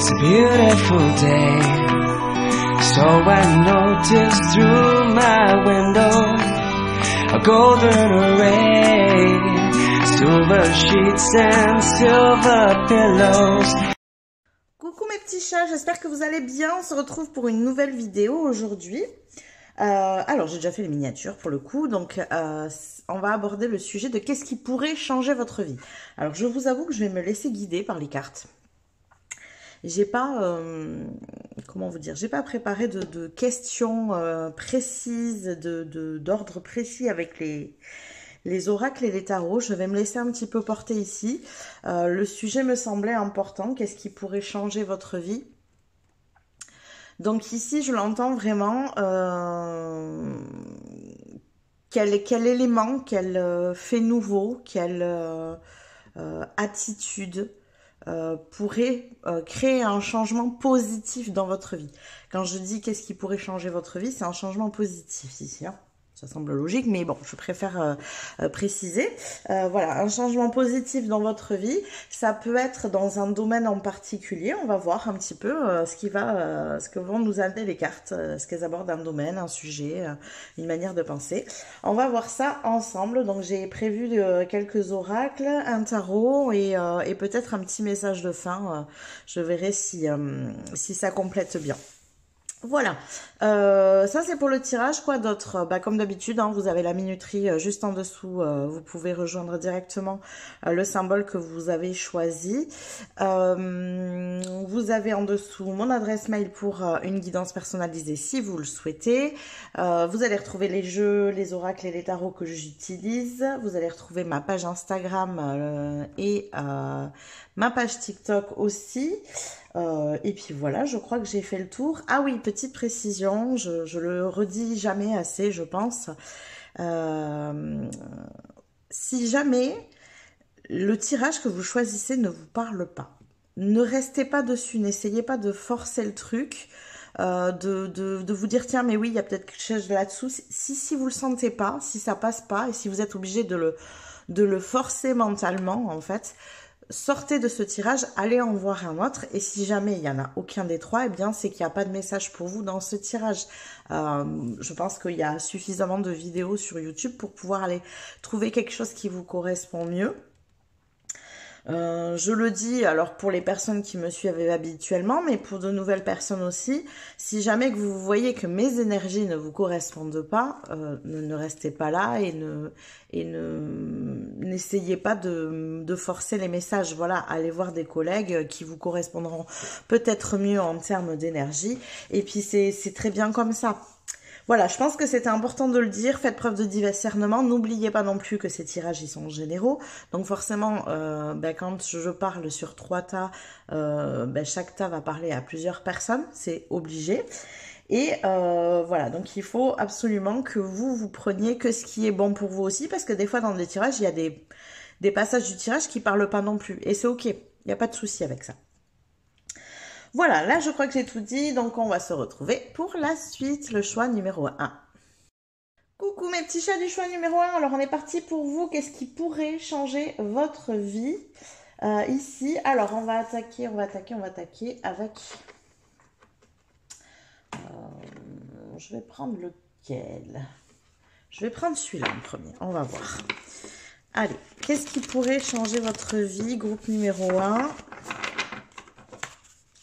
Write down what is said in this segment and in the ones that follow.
It's a beautiful day, so I noticed through my window a golden array, silver sheets and silver pillows. Coucou mes petits chats, j'espère que vous allez bien. On se retrouve pour une nouvelle vidéo aujourd'hui. Alors j'ai déjà fait les miniatures pour le coup, donc on va aborder le sujet de qu'est-ce qui pourrait changer votre vie. Alors je vous avoue que je vais me laisser guider par les cartes. J'ai pas, comment vous dire, j'ai pas préparé de questions précises, d'ordre précis avec les oracles et les tarots. Je vais me laisser un petit peu porter ici. Le sujet me semblait important. Qu'est-ce qui pourrait changer votre vie? Donc ici, je l'entends vraiment. Quel élément, quel fait nouveau, quelle attitude pourrait créer un changement positif dans votre vie. Quand je dis qu'est-ce qui pourrait changer votre vie, c'est un changement positif ici. Hein. Ça semble logique, mais bon, je préfère préciser. Voilà, un changement positif dans votre vie, ça peut être dans un domaine en particulier. On va voir un petit peu ce que vont nous amener les cartes, ce qu'elles abordent un domaine, un sujet, une manière de penser. On va voir ça ensemble. Donc j'ai prévu quelques oracles, un tarot et peut-être un petit message de fin. Je verrai si ça complète bien. Voilà, ça c'est pour le tirage. Quoi d'autre? Bah, comme d'habitude, hein, vous avez la minuterie juste en dessous, vous pouvez rejoindre directement le symbole que vous avez choisi. Vous avez en dessous mon adresse mail pour une guidance personnalisée si vous le souhaitez. Vous allez retrouver les jeux, les oracles et les tarots que j'utilise. Vous allez retrouver ma page Instagram et ma page TikTok aussi. Et puis voilà, je crois que j'ai fait le tour. Ah oui, petite précision, je le redis jamais assez, je pense. Si jamais le tirage que vous choisissez ne vous parle pas, ne restez pas dessus, n'essayez pas de forcer le truc, de vous dire tiens mais oui, il y a peut-être quelque chose là-dessous. Si vous le sentez pas, si ça passe pas et si vous êtes obligé de le forcer mentalement en fait, sortez de ce tirage, allez en voir un autre et si jamais il n'y en a aucun des trois, eh bien c'est qu'il n'y a pas de message pour vous dans ce tirage. Je pense qu'il y a suffisamment de vidéos sur YouTube pour pouvoir aller trouver quelque chose qui vous correspond mieux. Je le dis alors pour les personnes qui me suivent habituellement, mais pour de nouvelles personnes aussi, si jamais que vous voyez que mes énergies ne vous correspondent pas, ne restez pas là et n'essayez pas de forcer les messages. Voilà, allez voir des collègues qui vous correspondront peut-être mieux en termes d'énergie. Et puis c'est très bien comme ça. Voilà, je pense que c'était important de le dire, faites preuve de discernement, n'oubliez pas non plus que ces tirages, ils sont généraux, donc forcément, quand je parle sur 3 tas, chaque tas va parler à plusieurs personnes, c'est obligé, et voilà, donc il faut absolument que vous preniez que ce qui est bon pour vous aussi, parce que des fois dans des tirages, il y a des passages du tirage qui parlent pas non plus, et c'est ok, il n'y a pas de souci avec ça. Voilà, là je crois que j'ai tout dit, donc on va se retrouver pour la suite, le choix numéro 1. Coucou mes petits chats du choix numéro 1, alors on est parti pour vous, qu'est-ce qui pourrait changer votre vie ici? Alors on va attaquer avec... je vais prendre lequel? Je vais prendre celui-là en premier, on va voir. Allez, qu'est-ce qui pourrait changer votre vie, groupe numéro 1?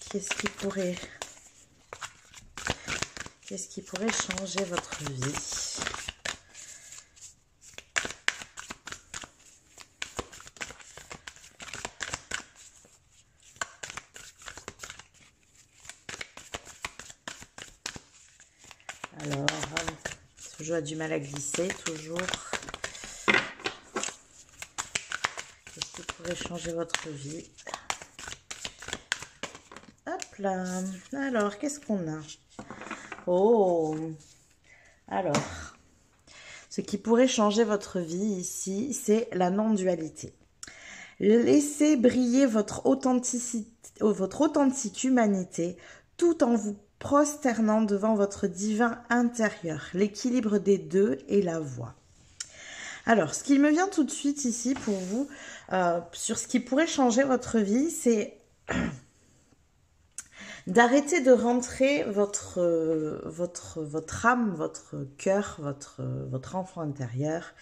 Qu'est-ce qui pourrait changer votre vie? Alors, ce jeu a du mal à glisser, toujours. Qu'est-ce qui pourrait changer votre vie? Hop là. Alors, qu'est-ce qu'on a? Oh! Alors, ce qui pourrait changer votre vie ici, c'est la non-dualité. Laissez briller votre authenticité, votre authentique humanité, tout en vous prosternant devant votre divin intérieur, l'équilibre des deux et la voix. Alors, ce qui me vient tout de suite ici pour vous, sur ce qui pourrait changer votre vie, c'est d'arrêter de rentrer votre âme, votre cœur, votre enfant intérieur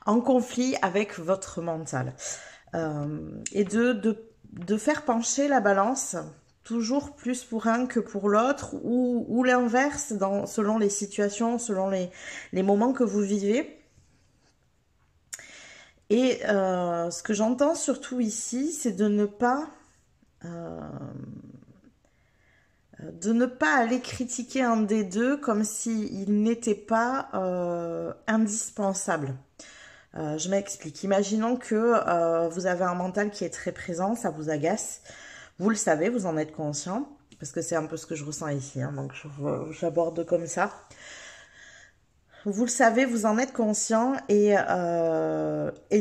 en conflit avec votre mental. Et de faire pencher la balance toujours plus pour un que pour l'autre, ou l'inverse selon les situations, selon les moments que vous vivez. Et ce que j'entends surtout ici, c'est de ne pas aller critiquer un des deux comme s'il n'était pas indispensable. Je m'explique. Imaginons que vous avez un mental qui est très présent, ça vous agace. Vous le savez, vous en êtes conscient, parce que c'est un peu ce que je ressens ici, hein, donc j'aborde comme ça. Vous le savez, vous en êtes conscient, et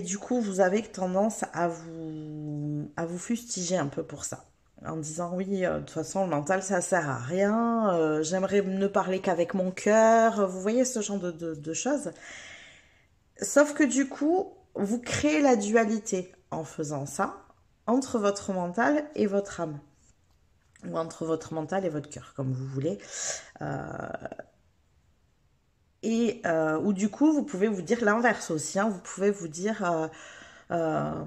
du coup, vous avez tendance à vous fustiger un peu pour ça. En disant, oui, de toute façon, le mental, ça sert à rien, j'aimerais ne parler qu'avec mon cœur, vous voyez ce genre de choses. Sauf que du coup, vous créez la dualité en faisant ça, entre votre mental et votre âme. Ou entre votre mental et votre cœur, comme vous voulez. Ou du coup, vous pouvez vous dire l'inverse aussi. Hein. Vous pouvez vous dire... pardon.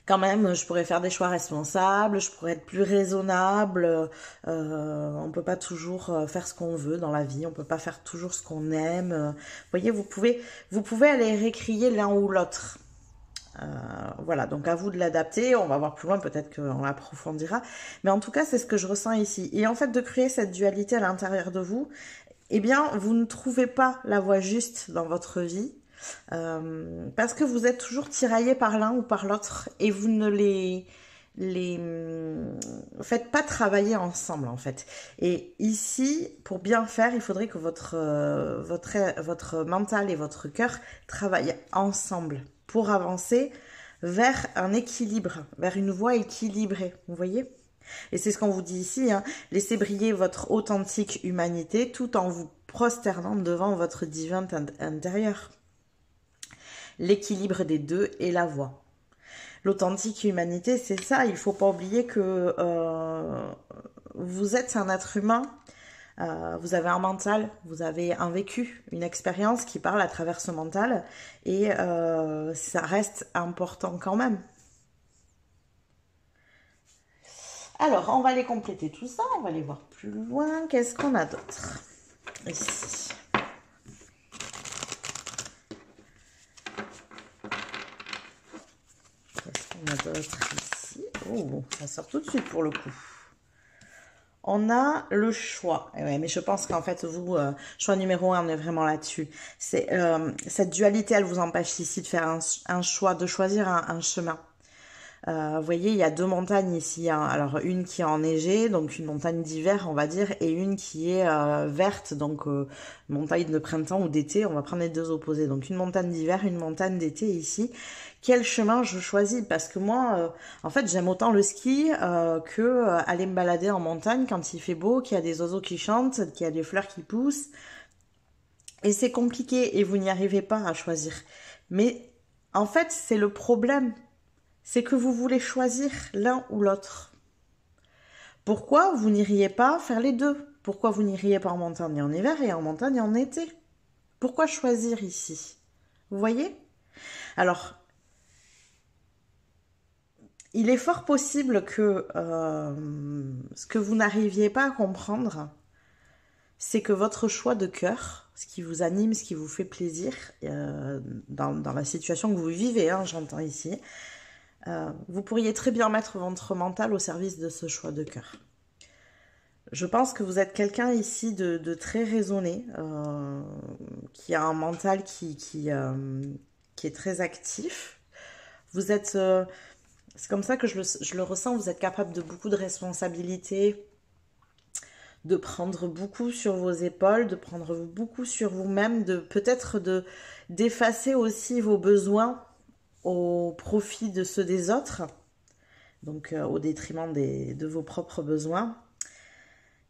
Quand même, je pourrais faire des choix responsables, je pourrais être plus raisonnable. On ne peut pas toujours faire ce qu'on veut dans la vie, on ne peut pas faire toujours ce qu'on aime. Vous voyez, vous pouvez aller récrier l'un ou l'autre. Voilà, donc à vous de l'adapter, on va voir plus loin, peut-être qu'on l'approfondira, mais en tout cas c'est ce que je ressens ici. Et en fait, de créer cette dualité à l'intérieur de vous, eh bien vous ne trouvez pas la voie juste dans votre vie, parce que vous êtes toujours tiraillé par l'un ou par l'autre, et vous ne les faites pas travailler ensemble en fait. Et ici, pour bien faire, il faudrait que votre mental et votre cœur travaillent ensemble pour avancer vers un équilibre, vers une voie équilibrée, vous voyez? Et c'est ce qu'on vous dit ici, hein, laissez briller votre authentique humanité tout en vous prosternant devant votre divin intérieur. L'équilibre des deux est la voie. L'authentique humanité, c'est ça, il ne faut pas oublier que vous êtes un être humain. Vous avez un mental, vous avez un vécu, une expérience qui parle à travers ce mental, et ça reste important quand même. Alors, on va aller compléter tout ça, on va aller voir plus loin. Qu'est-ce qu'on a d'autre ici? Qu'est-ce qu'on a d'autre ici? Oh, ça sort tout de suite pour le coup. On a le choix. Ouais, mais je pense qu'en fait, vous, choix numéro 1, on est vraiment là-dessus. C'est cette dualité, elle vous empêche ici de faire un choix, de choisir un chemin. Vous voyez, il y a deux montagnes ici. Hein. Alors, une qui est enneigée, donc une montagne d'hiver, on va dire, et une qui est verte, donc montagne de printemps ou d'été. On va prendre les deux opposés. Donc, une montagne d'hiver, une montagne d'été ici. Quel chemin je choisis? Parce que moi, en fait, j'aime autant le ski que aller me balader en montagne quand il fait beau, qu'il y a des oiseaux qui chantent, qu'il y a des fleurs qui poussent. Et c'est compliqué et vous n'y arrivez pas à choisir. Mais en fait, c'est le problème. C'est que vous voulez choisir l'un ou l'autre. Pourquoi vous n'iriez pas faire les deux? Pourquoi vous n'iriez pas en montagne et en hiver et en montagne en été? Pourquoi choisir ici? Vous voyez? Alors, il est fort possible que ce que vous n'arriviez pas à comprendre, c'est que votre choix de cœur, ce qui vous anime, ce qui vous fait plaisir, dans la situation que vous vivez, hein, j'entends ici, vous pourriez très bien mettre votre mental au service de ce choix de cœur. Je pense que vous êtes quelqu'un ici de très raisonné, qui a un mental qui est très actif. Vous êtes... c'est comme ça que je le ressens, vous êtes capable de beaucoup de responsabilités, de prendre beaucoup sur vos épaules, de prendre beaucoup sur vous-même, peut-être d'effacer aussi vos besoins au profit de ceux des autres, donc au détriment de vos propres besoins.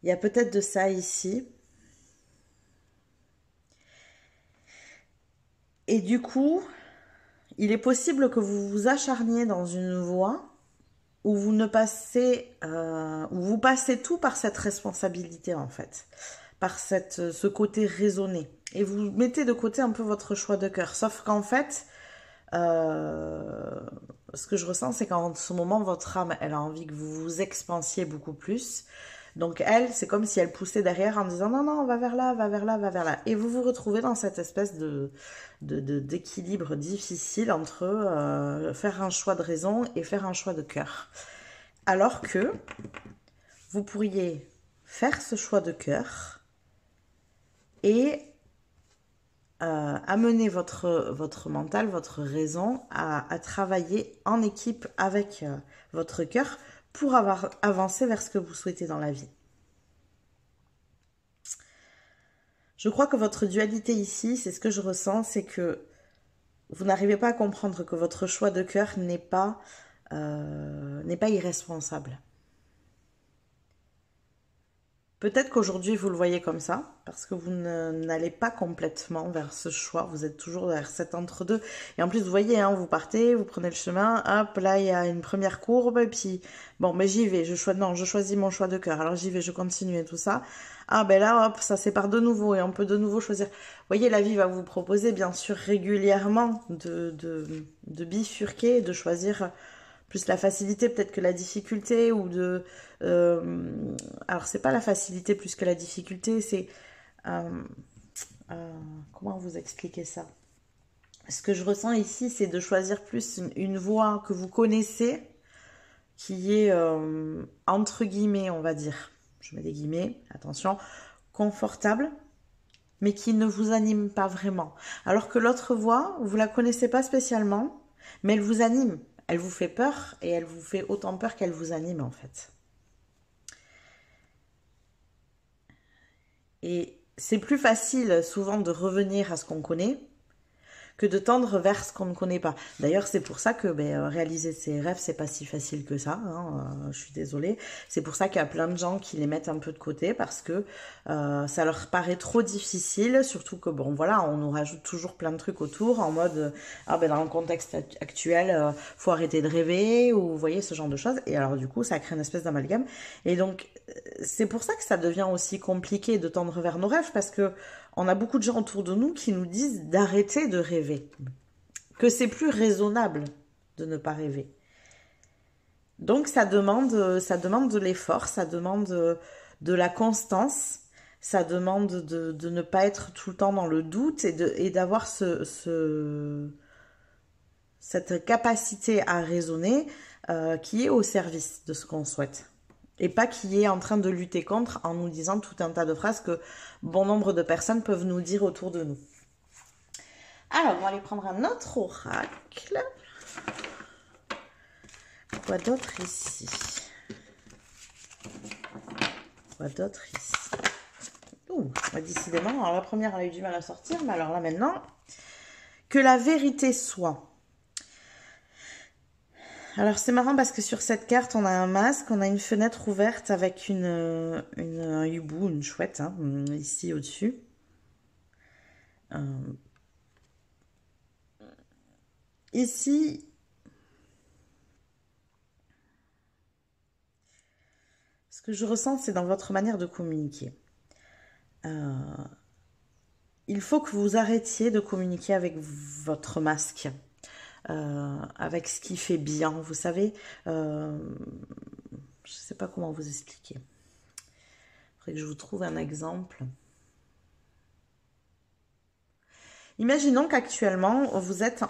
Il y a peut-être de ça ici. Et du coup, il est possible que vous vous acharniez dans une voie où vous ne passez, où vous passez tout par cette responsabilité en fait, par ce côté raisonné. Et vous mettez de côté un peu votre choix de cœur. Sauf qu'en fait, ce que je ressens, c'est qu'en ce moment, votre âme, elle a envie que vous vous expansiez beaucoup plus. Donc elle, c'est comme si elle poussait derrière en disant non, non, va vers là, va vers là, va vers là. Et vous vous retrouvez dans cette espèce d'équilibre difficile entre faire un choix de raison et faire un choix de cœur. Alors que vous pourriez faire ce choix de cœur et amener votre mental, votre raison à travailler en équipe avec votre cœur pour avancer vers ce que vous souhaitez dans la vie. Je crois que votre dualité ici, c'est ce que je ressens, c'est que vous n'arrivez pas à comprendre que votre choix de cœur n'est pas irresponsable. Peut-être qu'aujourd'hui, vous le voyez comme ça, parce que vous n'allez pas complètement vers ce choix, vous êtes toujours vers cet entre-deux. Et en plus, vous voyez, hein, vous partez, vous prenez le chemin, hop, là, il y a une première courbe, et puis, bon, mais j'y vais, je choisis mon choix de cœur, alors j'y vais, je continue et tout ça. Ah, ben là, hop, ça sépare de nouveau, et on peut de nouveau choisir. Vous voyez, la vie va vous proposer, bien sûr, régulièrement de bifurquer, de choisir plus la facilité peut-être que la difficulté, ou de... alors, c'est pas la facilité plus que la difficulté, c'est... comment vous expliquer ça? Ce que je ressens ici, c'est de choisir plus une voie que vous connaissez, qui est, entre guillemets, on va dire, je mets des guillemets, attention, confortable, mais qui ne vous anime pas vraiment. Alors que l'autre voie, vous la connaissez pas spécialement, mais elle vous anime. Elle vous fait peur, et elle vous fait autant peur qu'elle vous anime, en fait. Et c'est plus facile, souvent, de revenir à ce qu'on connaît, que de tendre vers ce qu'on ne connaît pas. D'ailleurs, c'est pour ça que réaliser ses rêves, c'est pas si facile que ça, hein, je suis désolée. C'est pour ça qu'il y a plein de gens qui les mettent un peu de côté, parce que ça leur paraît trop difficile, surtout que, bon, voilà, on nous rajoute toujours plein de trucs autour, en mode, dans le contexte actuel, faut arrêter de rêver, ou vous voyez, ce genre de choses. Et alors, du coup, ça crée une espèce d'amalgame. Et donc, c'est pour ça que ça devient aussi compliqué de tendre vers nos rêves, parce que on a beaucoup de gens autour de nous qui nous disent d'arrêter de rêver, que c'est plus raisonnable de ne pas rêver. Donc ça demande de l'effort, ça demande de la constance, ça demande de ne pas être tout le temps dans le doute, et d'avoir cette capacité à raisonner qui est au service de ce qu'on souhaite. Et pas qui est en train de lutter contre en nous disant tout un tas de phrases que bon nombre de personnes peuvent nous dire autour de nous. Alors, on va aller prendre un autre oracle. Quoi d'autre ici? Quoi d'autre ici? Ouh, décidément, alors la première, elle a eu du mal à sortir, mais alors là maintenant, que la vérité soit. Alors c'est marrant parce que sur cette carte, on a un masque, on a une fenêtre ouverte avec un hibou, une chouette, hein, ici au-dessus. Ici, ce que je ressens, c'est dans votre manière de communiquer. Il faut que vous arrêtiez de communiquer avec votre masque. Avec ce qui fait bien, vous savez, je ne sais pas comment vous expliquer. Il faudrait que je vous trouve un exemple. Imaginons qu'actuellement, vous êtes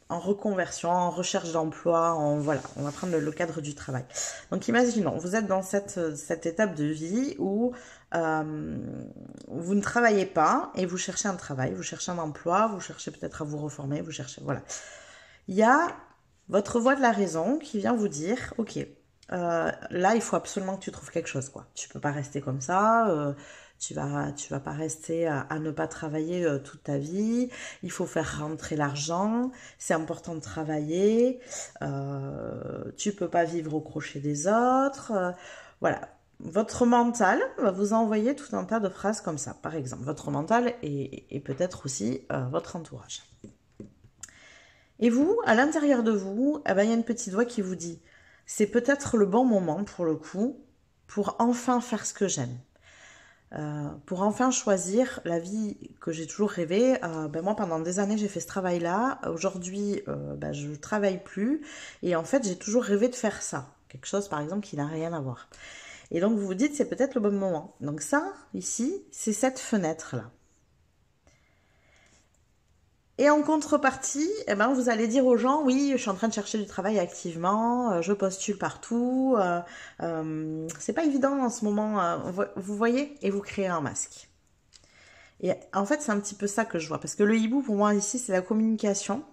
en reconversion, en recherche d'emploi, voilà, on va prendre le cadre du travail. Donc imaginons, vous êtes dans cette étape de vie où vous ne travaillez pas et vous cherchez un travail, vous cherchez un emploi, vous cherchez peut-être à vous reformer, vous cherchez, voilà. Il y a votre voix de la raison qui vient vous dire, ok, là il faut absolument que tu trouves quelque chose, quoi. Tu peux pas rester comme ça, tu vas pas rester à ne pas travailler toute ta vie, il faut faire rentrer l'argent, c'est important de travailler, tu peux pas vivre au crochet des autres, voilà. Votre mental va vous envoyer tout un tas de phrases comme ça, par exemple, votre mental et peut-être aussi votre entourage. Et vous, à l'intérieur de vous, eh ben, il y a une petite voix qui vous dit, c'est peut-être le bon moment pour le coup, pour enfin faire ce que j'aime. Pour enfin choisir la vie que j'ai toujours rêvé. Ben moi, pendant des années, j'ai fait ce travail-là. Aujourd'hui, ben, je ne travaille plus. Et en fait, j'ai toujours rêvé de faire ça. Quelque chose, par exemple, qui n'a rien à voir. Et donc, vous vous dites, c'est peut-être le bon moment. Donc ça, ici, c'est cette fenêtre-là. Et en contrepartie, eh ben, vous allez dire aux gens, oui, je suis en train de chercher du travail activement, je postule partout, c'est pas évident en ce moment, vous voyez, et vous créez un masque. Et en fait, c'est un petit peu ça que je vois, parce que le hibou, pour moi, ici, c'est la communication.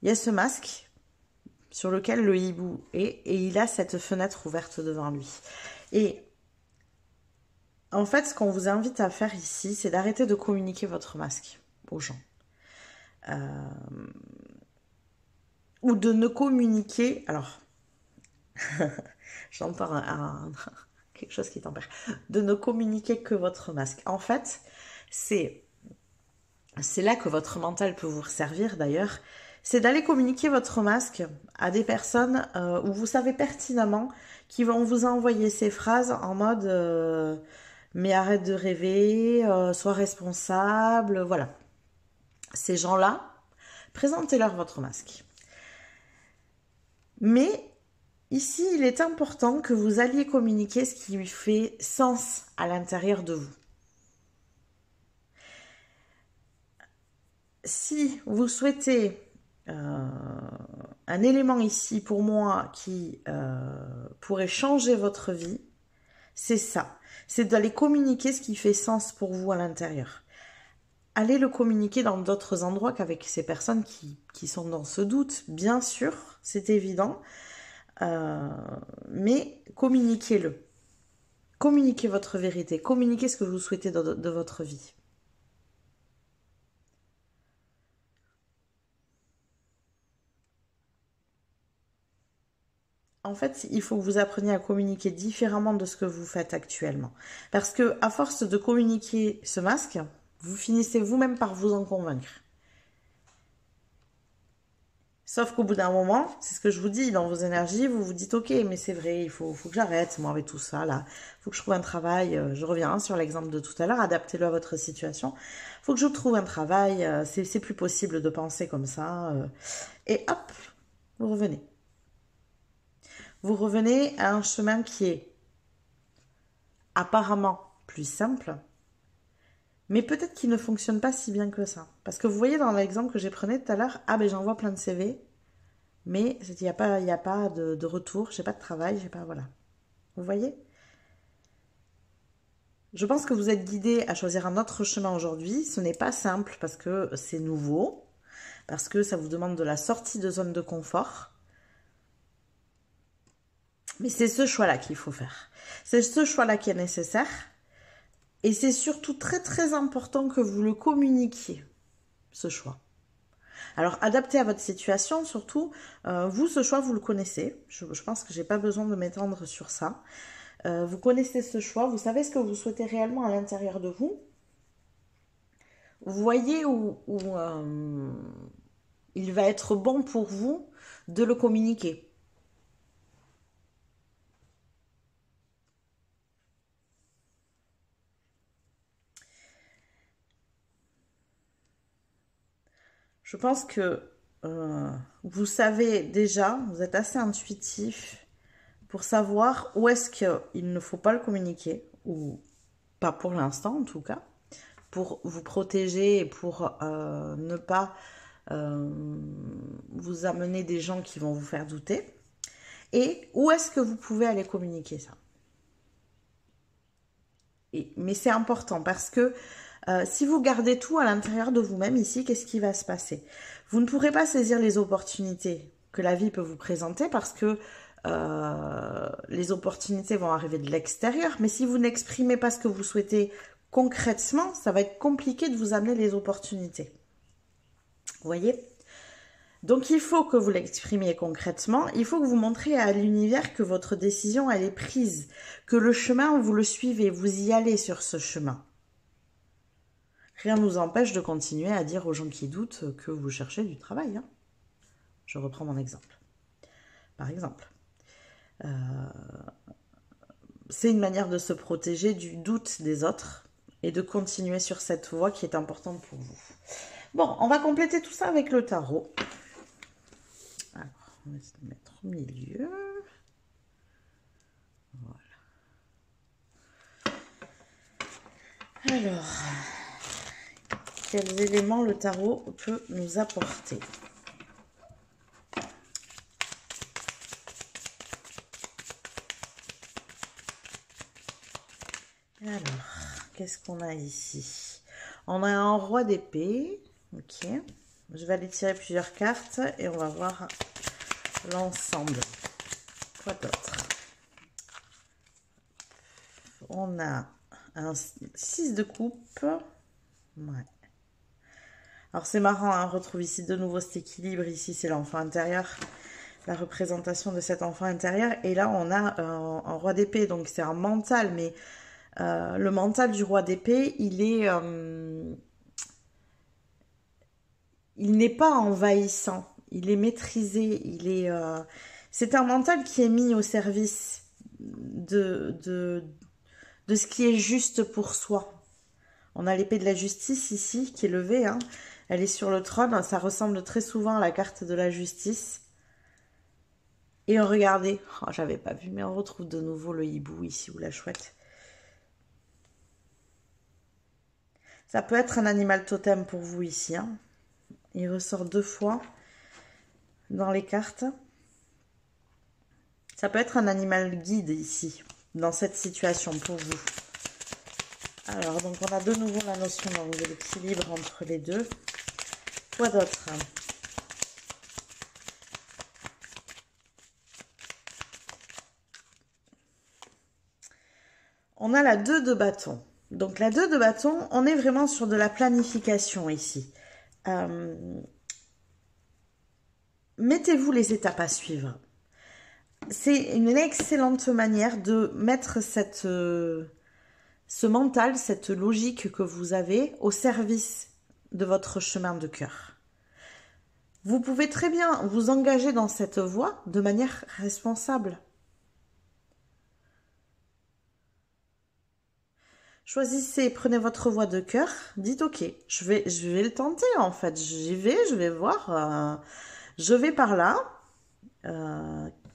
Il y a ce masque sur lequel le hibou est, et il a cette fenêtre ouverte devant lui. Et en fait, ce qu'on vous invite à faire ici, c'est d'arrêter de communiquer votre masque aux gens. Ou de ne communiquer, alors, j'entends quelque chose qui tempère, de ne communiquer que votre masque. En fait, c'est là que votre mental peut vous servir d'ailleurs, c'est d'aller communiquer votre masque à des personnes où vous savez pertinemment qui vont vous envoyer ces phrases en mode mais arrête de rêver, sois responsable, voilà. Ces gens-là, présentez-leur votre masque. Mais ici, il est important que vous alliez communiquer ce qui lui fait sens à l'intérieur de vous. Si vous souhaitez un élément ici pour moi qui pourrait changer votre vie, c'est ça. C'est d'aller communiquer ce qui fait sens pour vous à l'intérieur. Allez le communiquer dans d'autres endroits qu'avec ces personnes qui sont dans ce doute, bien sûr, c'est évident, mais communiquez-le. Communiquez votre vérité, communiquez ce que vous souhaitez de votre vie. En fait, il faut que vous appreniez à communiquer différemment de ce que vous faites actuellement. Parce que, à force de communiquer ce masque, vous finissez vous-même par vous en convaincre. Sauf qu'au bout d'un moment, c'est ce que je vous dis, dans vos énergies, vous vous dites, ok, mais c'est vrai, il faut que j'arrête, moi, avec tout ça, là. Il faut que je trouve un travail. Je reviens sur l'exemple de tout à l'heure, adaptez-le à votre situation. Il faut que je trouve un travail, c'est plus possible de penser comme ça. Et hop, vous revenez. Vous revenez à un chemin qui est apparemment plus simple, mais peut-être qu'il ne fonctionne pas si bien que ça. Parce que vous voyez dans l'exemple que j'ai pris tout à l'heure, ah ben j'envoie plein de CV, mais il n'y a pas de retour, j'ai pas de travail, j'ai pas, voilà. Vous voyez? Je pense que vous êtes guidé à choisir un autre chemin aujourd'hui. Ce n'est pas simple parce que c'est nouveau, parce que ça vous demande de la sortie de zone de confort. Mais c'est ce choix-là qu'il faut faire. C'est ce choix-là qui est nécessaire. Et c'est surtout très très important que vous le communiquiez, ce choix. Alors, adapté à votre situation, surtout, vous, ce choix, vous le connaissez. Je pense que j'ai pas besoin de m'étendre sur ça. Vous connaissez ce choix, vous savez ce que vous souhaitez réellement à l'intérieur de vous. Vous voyez où il va être bon pour vous de le communiquer. Je pense que vous savez déjà, vous êtes assez intuitif pour savoir où est-ce qu'il ne faut pas le communiquer, ou pas pour l'instant en tout cas, pour vous protéger et pour ne pas vous amener des gens qui vont vous faire douter. Et où est-ce que vous pouvez aller communiquer ça? Mais c'est important parce que si vous gardez tout à l'intérieur de vous-même ici, qu'est-ce qui va se passer? Vous ne pourrez pas saisir les opportunités que la vie peut vous présenter parce que les opportunités vont arriver de l'extérieur. Mais si vous n'exprimez pas ce que vous souhaitez concrètement, ça va être compliqué de vous amener les opportunités. Vous voyez? Donc il faut que vous l'exprimiez concrètement, il faut que vous montriez à l'univers que votre décision elle est prise, que le chemin vous le suivez, vous y allez sur ce chemin. Rien ne nous empêche de continuer à dire aux gens qui doutent que vous cherchez du travail. Hein. Je reprends mon exemple. Par exemple, c'est une manière de se protéger du doute des autres et de continuer sur cette voie qui est importante pour vous. Bon, on va compléter tout ça avec le tarot. Alors, on va se mettre au milieu. Voilà. Alors, quels éléments le tarot peut nous apporter? Alors, qu'est-ce qu'on a ici? On a un roi d'épée. Ok. Je vais aller tirer plusieurs cartes et on va voir l'ensemble. Quoi d'autre? On a un 6 de coupe. Ouais. Alors c'est marrant, hein, on retrouve ici de nouveau cet équilibre. Ici c'est l'enfant intérieur, la représentation de cet enfant intérieur. Et là on a un roi d'épée, donc c'est un mental. Mais le mental du roi d'épée, il n'est pas envahissant, il est maîtrisé. C'est un mental qui est mis au service de ce qui est juste pour soi. On a l'épée de la justice ici qui est levée. Hein. Elle est sur le trône. Ça ressemble très souvent à la carte de la justice. Et regardez. Oh, j'avais pas vu, mais on retrouve de nouveau le hibou ici ou la chouette. Ça peut être un animal totem pour vous ici. Hein. Il ressort 2 fois dans les cartes. Ça peut être un animal guide ici, dans cette situation pour vous. Alors, donc on a de nouveau la notion de l'équilibre entre les deux. Quoi d'autre? On a la 2 de bâton. Donc la 2 de bâton, on est vraiment sur de la planification ici. Mettez-vous les étapes à suivre. C'est une excellente manière de mettre ce mental, cette logique que vous avez au service de votre chemin de cœur. Vous pouvez très bien vous engager dans cette voie de manière responsable. Choisissez, prenez votre voie de cœur, dites ok, je vais le tenter en fait, j'y vais, je vais voir, je vais par là.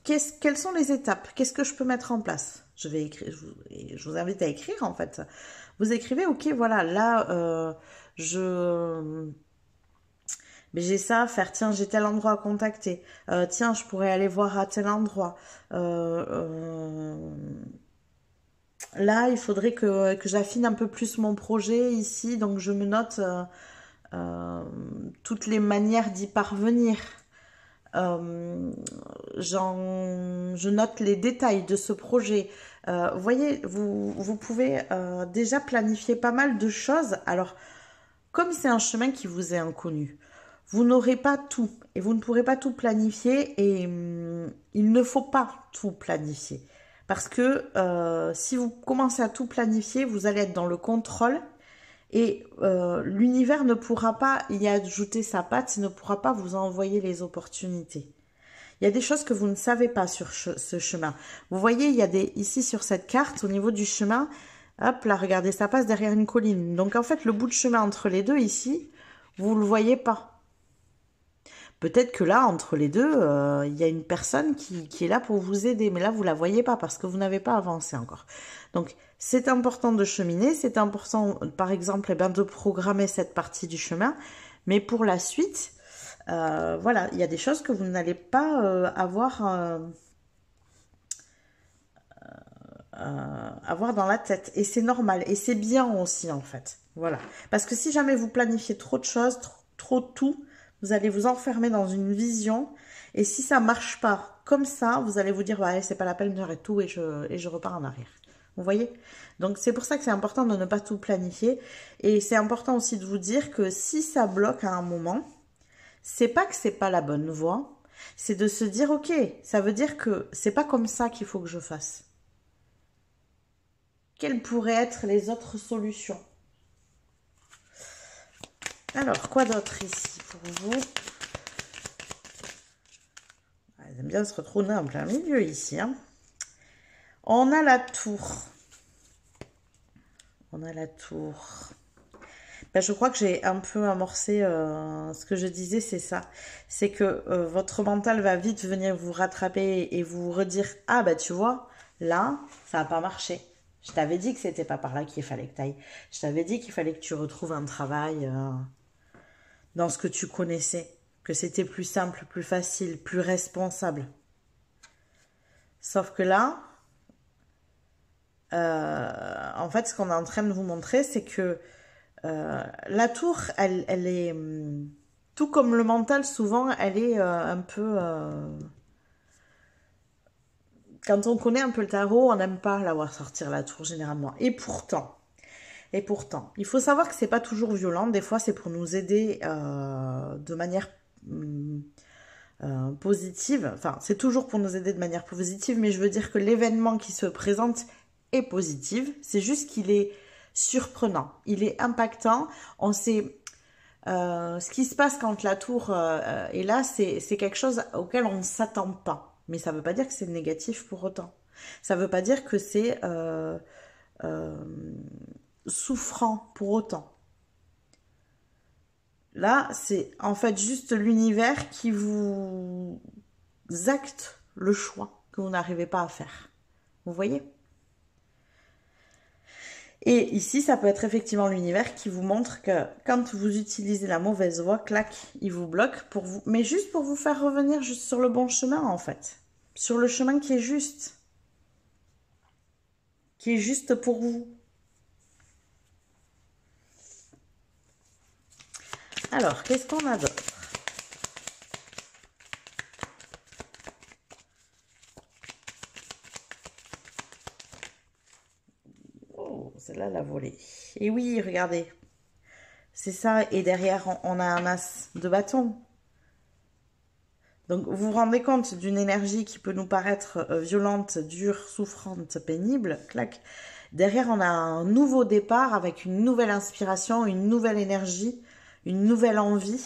Quelles sont les étapes? Qu'est-ce que je peux mettre en place? Je vais écrire, je vous invite à écrire en fait. Vous écrivez, ok, voilà, là, mais j'ai ça à faire, tiens, j'ai tel endroit à contacter, tiens, je pourrais aller voir à tel endroit. Là, il faudrait que j'affine un peu plus mon projet ici, donc je me note toutes les manières d'y parvenir. Je note les détails de ce projet. Voyez, vous pouvez déjà planifier pas mal de choses. Alors, comme c'est un chemin qui vous est inconnu, vous n'aurez pas tout et vous ne pourrez pas tout planifier et il ne faut pas tout planifier. Parce que si vous commencez à tout planifier, vous allez être dans le contrôle et l'univers ne pourra pas y ajouter sa patte, il ne pourra pas vous envoyer les opportunités. Il y a des choses que vous ne savez pas sur ce chemin. Vous voyez, il y a ici sur cette carte, au niveau du chemin, hop là, regardez, ça passe derrière une colline. Donc en fait, le bout de chemin entre les deux ici, vous ne le voyez pas. Peut-être que là, entre les deux, il y a une personne qui est là pour vous aider. Mais là, vous ne la voyez pas parce que vous n'avez pas avancé encore. Donc, c'est important de cheminer. C'est important, par exemple, eh bien, de programmer cette partie du chemin. Mais pour la suite, voilà, il y a des choses que vous n'allez pas avoir dans la tête. Et c'est normal. Et c'est bien aussi, en fait. Voilà. Parce que si jamais vous planifiez trop de choses, trop tout, vous allez vous enfermer dans une vision et si ça marche pas comme ça, vous allez vous dire ouais, c'est pas la peine, j'arrête tout et je repars en arrière. Vous voyez? Donc c'est pour ça que c'est important de ne pas tout planifier et c'est important aussi de vous dire que si ça bloque à un moment, c'est pas que c'est pas la bonne voie, c'est de se dire ok, ça veut dire que c'est pas comme ça qu'il faut que je fasse. Quelles pourraient être les autres solutions? Alors, quoi d'autre ici pour vous? Ils aiment bien se retrouver en plein milieu ici. Hein. On a la tour. On a la tour. Ben, je crois que j'ai un peu amorcé ce que je disais, c'est ça. C'est que votre mental va vite venir vous rattraper et vous redire, ah ben tu vois, là, ça n'a pas marché. Je t'avais dit que c'était pas par là qu'il fallait que tu ailles. Je t'avais dit qu'il fallait que tu retrouves un travail dans ce que tu connaissais. Que c'était plus simple, plus facile, plus responsable. Sauf que là, en fait, ce qu'on est en train de vous montrer, c'est que la tour, elle est, tout comme le mental, souvent, elle est un peu... quand on connaît un peu le tarot, on n'aime pas la voir sortir la tour, généralement. Et pourtant, il faut savoir que c'est pas toujours violent. Des fois, c'est pour nous aider de manière positive. Enfin, c'est toujours pour nous aider de manière positive, mais je veux dire que l'événement qui se présente est positif. C'est juste qu'il est surprenant. Il est impactant. On sait... ce qui se passe quand la tour est là, c'est quelque chose auquel on ne s'attend pas. Mais ça ne veut pas dire que c'est négatif pour autant. Ça ne veut pas dire que c'est souffrant pour autant. Là, c'est en fait juste l'univers qui vous acte le choix que vous n'arrivez pas à faire. Vous voyez ? Et ici, ça peut être effectivement l'univers qui vous montre que quand vous utilisez la mauvaise voie, clac, il vous bloque pour vous, mais juste pour vous faire revenir juste sur le bon chemin en fait, sur le chemin qui est juste pour vous. Alors, qu'est-ce qu'on a d'autre? Oh, celle-là, la volée. Et oui, regardez. C'est ça. Et derrière, on a un as de bâton. Donc, vous vous rendez compte d'une énergie qui peut nous paraître violente, dure, souffrante, pénible. Clac. Derrière, on a un nouveau départ avec une nouvelle inspiration, une nouvelle énergie, une nouvelle envie.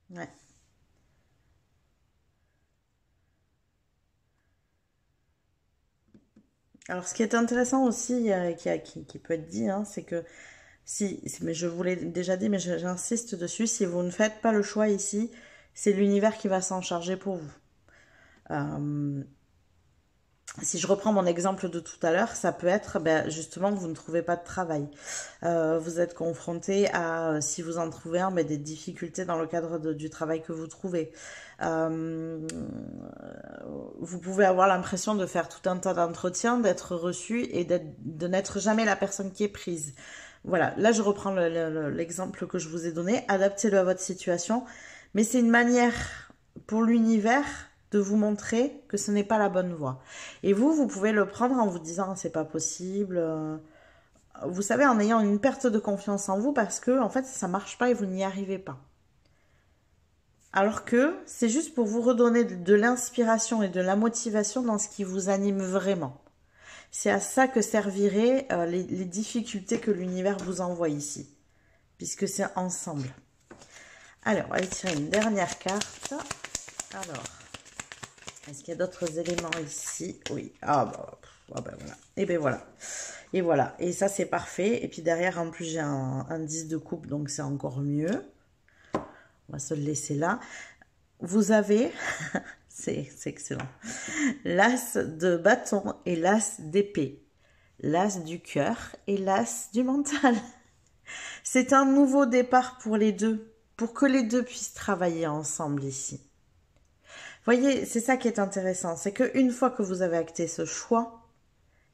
Ouais. Alors, ce qui est intéressant aussi, qui peut être dit, hein, c'est que mais je vous l'ai déjà dit, mais j'insiste dessus, si vous ne faites pas le choix ici, c'est l'univers qui va s'en charger pour vous. Si je reprends mon exemple de tout à l'heure, ça peut être justement que vous ne trouvez pas de travail. Vous êtes confronté à, si vous en trouvez un, des difficultés dans le cadre du travail que vous trouvez. Vous pouvez avoir l'impression de faire tout un tas d'entretiens, d'être reçu et de n'être jamais la personne qui est prise. Voilà, là je reprends l'exemple que je vous ai donné, adaptez-le à votre situation, mais c'est une manière pour l'univers de vous montrer que ce n'est pas la bonne voie. Et vous pouvez le prendre en vous disant c'est pas possible, vous savez, en ayant une perte de confiance en vous parce que en fait ça marche pas et vous n'y arrivez pas. Alors que c'est juste pour vous redonner de l'inspiration et de la motivation dans ce qui vous anime vraiment. C'est à ça que serviraient les difficultés que l'univers vous envoie ici, puisque c'est ensemble. Alors, on va aller tirer une dernière carte. Alors, est-ce qu'il y a d'autres éléments ici? Oui. Ah ben voilà. Et ben voilà. Et voilà. Et ça, c'est parfait. Et puis derrière, en plus, j'ai un 10 de coupe, donc c'est encore mieux. On va se le laisser là. Vous avez, c'est excellent, l'as de bâton et l'as d'épée, l'as du cœur et l'as du mental. C'est un nouveau départ pour les deux, pour que les deux puissent travailler ensemble ici. Voyez, c'est ça qui est intéressant, c'est qu'une fois que vous avez acté ce choix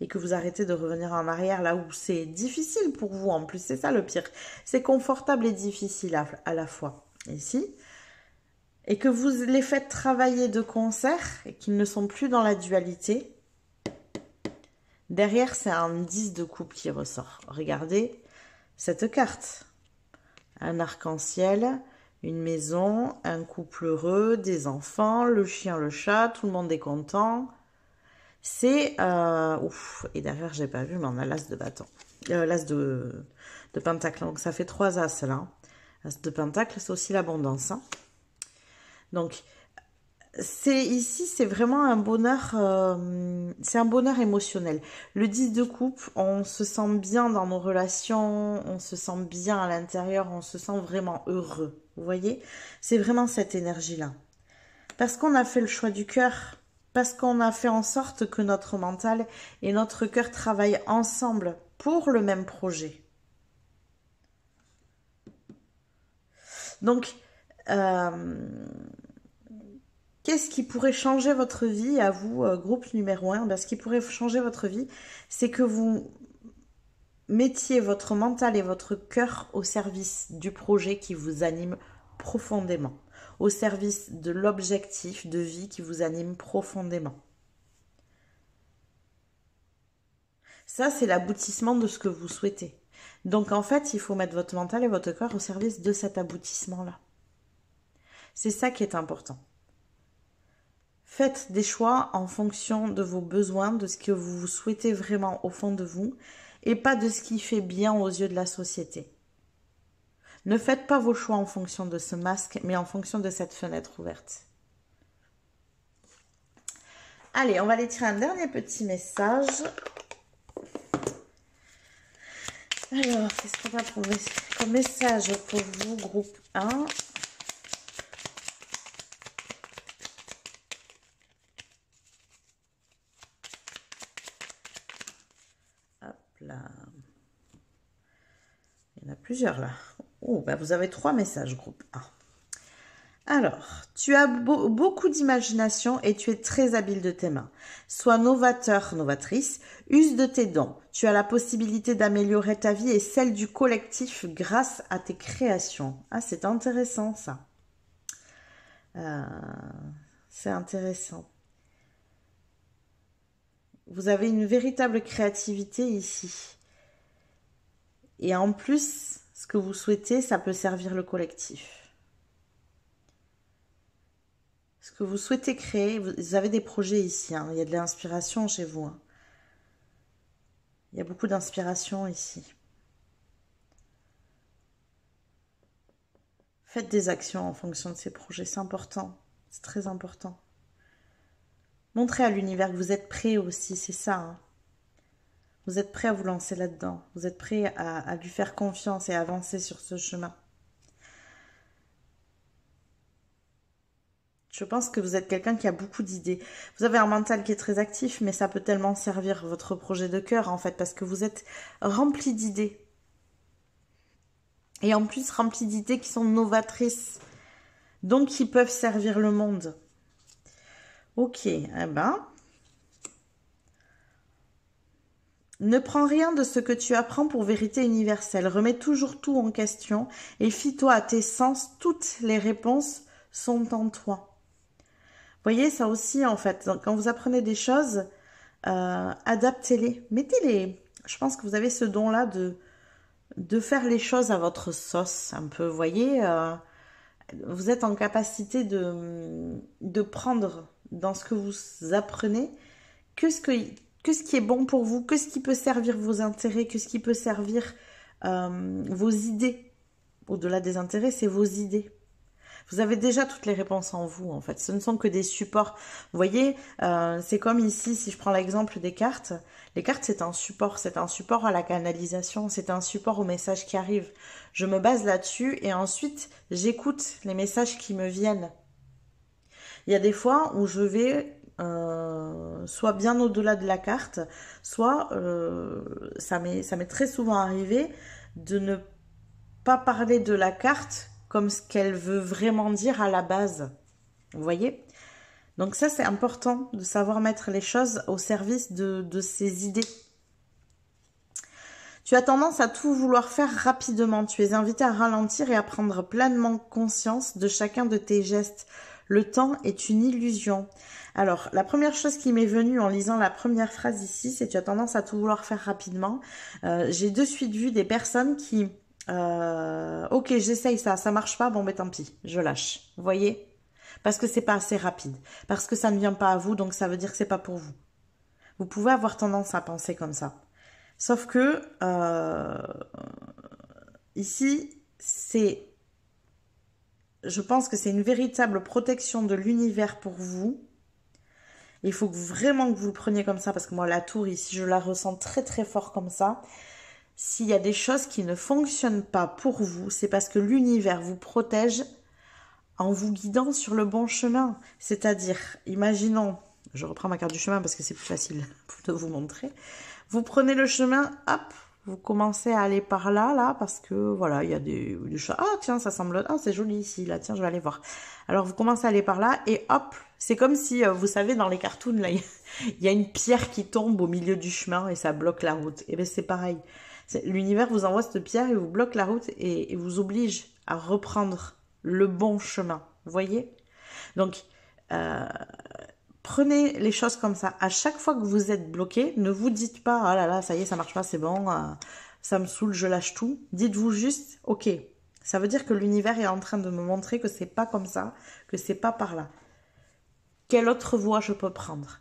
et que vous arrêtez de revenir en arrière là où c'est difficile pour vous, en plus c'est ça le pire, c'est confortable et difficile à la fois. Ici, et que vous les faites travailler de concert et qu'ils ne sont plus dans la dualité, derrière, c'est un 10 de coupe qui ressort. Regardez cette carte. Un arc-en-ciel, une maison, un couple heureux, des enfants, le chien, le chat, tout le monde est content. c'est... ouf, et derrière, j'ai pas vu, mais on a l'as de bâton. L'as de pentacle. Donc, ça fait 3 as, là. As de pentacle, c'est aussi l'abondance. Hein. Donc, ici, c'est vraiment un bonheur, c'est un bonheur émotionnel. Le 10 de coupe, on se sent bien dans nos relations, on se sent bien à l'intérieur, on se sent vraiment heureux. Vous voyez? C'est vraiment cette énergie-là. Parce qu'on a fait le choix du cœur, parce qu'on a fait en sorte que notre mental et notre cœur travaillent ensemble pour le même projet. Donc, qu'est-ce qui pourrait changer votre vie à vous, groupe numéro 1? Ce qui pourrait changer votre vie, c'est que vous mettiez votre mental et votre cœur au service du projet qui vous anime profondément, au service de l'objectif de vie qui vous anime profondément. Ça, c'est l'aboutissement de ce que vous souhaitez. Donc, en fait, il faut mettre votre mental et votre cœur au service de cet aboutissement-là. C'est ça qui est important. Faites des choix en fonction de vos besoins, de ce que vous souhaitez vraiment au fond de vous, et pas de ce qui fait bien aux yeux de la société. Ne faites pas vos choix en fonction de ce masque, mais en fonction de cette fenêtre ouverte. Allez, on va aller tirer un dernier petit message. Alors, qu'est-ce qu'on va trouver comme message pour vous, groupe 1 ? Hop là. Il y en a plusieurs là. Oh, ben vous avez 3 messages, groupe 1. Alors, tu as beaucoup d'imagination et tu es très habile de tes mains. Sois novateur, novatrice, use de tes dons. Tu as la possibilité d'améliorer ta vie et celle du collectif grâce à tes créations. Ah, c'est intéressant ça. C'est intéressant. Vous avez une véritable créativité ici. Et en plus, ce que vous souhaitez, ça peut servir le collectif. Ce que vous souhaitez créer, vous avez des projets ici. Hein. Il y a de l'inspiration chez vous. Hein. Il y a beaucoup d'inspiration ici. Faites des actions en fonction de ces projets. C'est important. C'est très important. Montrez à l'univers que vous êtes prêt aussi. C'est ça. Hein. Vous êtes prêt à vous lancer là-dedans. Vous êtes prêt à lui faire confiance et à avancer sur ce chemin. Je pense que vous êtes quelqu'un qui a beaucoup d'idées. Vous avez un mental qui est très actif, mais ça peut tellement servir votre projet de cœur, en fait, parce que vous êtes rempli d'idées. Et en plus, rempli d'idées qui sont novatrices. Donc, qui peuvent servir le monde. Ok, eh ben... Ne prends rien de ce que tu apprends pour vérité universelle. Remets toujours tout en question et fie-toi à tes sens. Toutes les réponses sont en toi. Vous voyez, ça aussi, en fait, quand vous apprenez des choses, adaptez-les, mettez-les. Je pense que vous avez ce don-là de faire les choses à votre sauce, un peu. Vous voyez, vous êtes en capacité de prendre dans ce que vous apprenez que ce qui est bon pour vous, que ce qui peut servir vos intérêts, que ce qui peut servir vos idées. Au-delà des intérêts, c'est vos idées. Vous avez déjà toutes les réponses en vous, en fait. Ce ne sont que des supports. Vous voyez, c'est comme ici, si je prends l'exemple des cartes. Les cartes, c'est un support à la canalisation, c'est un support aux messages qui arrivent. Je me base là-dessus et ensuite, j'écoute les messages qui me viennent. Il y a des fois où je vais soit bien au-delà de la carte, soit ça m'est très souvent arrivé de ne pas parler de la carte comme ce qu'elle veut vraiment dire à la base. Vous voyez? Donc ça, c'est important de savoir mettre les choses au service de ses idées. Tu as tendance à tout vouloir faire rapidement. Tu es invité à ralentir et à prendre pleinement conscience de chacun de tes gestes. Le temps est une illusion. Alors, la première chose qui m'est venue en lisant la première phrase ici, c'est tu as tendance à tout vouloir faire rapidement. J'ai de suite vu des personnes qui... ok, j'essaye ça marche pas, bon ben tant pis, je lâche. Vous voyez? Parce que c'est pas assez rapide. Parce que ça ne vient pas à vous, donc ça veut dire que c'est pas pour vous. Vous pouvez avoir tendance à penser comme ça. Sauf que ici, je pense que c'est une véritable protection de l'univers pour vous. Il faut vraiment que vous le preniez comme ça, parce que moi, la tour ici, je la ressens très très fort comme ça. S'il y a des choses qui ne fonctionnent pas pour vous, c'est parce que l'univers vous protège en vous guidant sur le bon chemin. C'est-à-dire, imaginons, je reprends ma carte du chemin parce que c'est plus facile de vous montrer. Vous prenez le chemin, hop, vous commencez à aller par là, là, parce que voilà, il y a des choses. Ah tiens, ça semble, ah c'est joli ici, là, tiens, je vais aller voir. Alors vous commencez à aller par là et hop, c'est comme si, vous savez, dans les cartoons, là, il y a une pierre qui tombe au milieu du chemin et ça bloque la route. Et bien c'est pareil. L'univers vous envoie cette pierre et vous bloque la route et vous oblige à reprendre le bon chemin. Vous voyez? Donc, prenez les choses comme ça. À chaque fois que vous êtes bloqué, ne vous dites pas « Ah là là, ça y est, ça marche pas, c'est bon, ça me saoule, je lâche tout ». Dites-vous juste « Ok, ça veut dire que l'univers est en train de me montrer que c'est pas comme ça, que c'est pas par là. Quelle autre voie je peux prendre ?»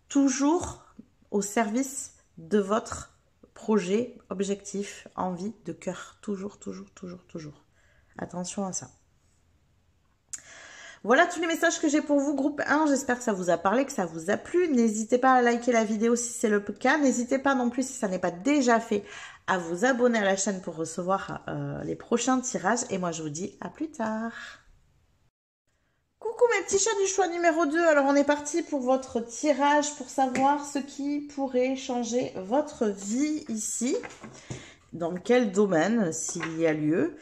Toujours au service de votre projet, objectif, envie, de cœur. Toujours, toujours, toujours, toujours. Attention à ça. Voilà tous les messages que j'ai pour vous, groupe 1. J'espère que ça vous a parlé, que ça vous a plu. N'hésitez pas à liker la vidéo si c'est le cas. N'hésitez pas non plus, si ça n'est pas déjà fait, à vous abonner à la chaîne pour recevoir les prochains tirages. Et moi, je vous dis à plus tard. Coucou mes petits chats du choix numéro 2. Alors, on est parti pour votre tirage pour savoir ce qui pourrait changer votre vie ici. Dans quel domaine, s'il y a lieu,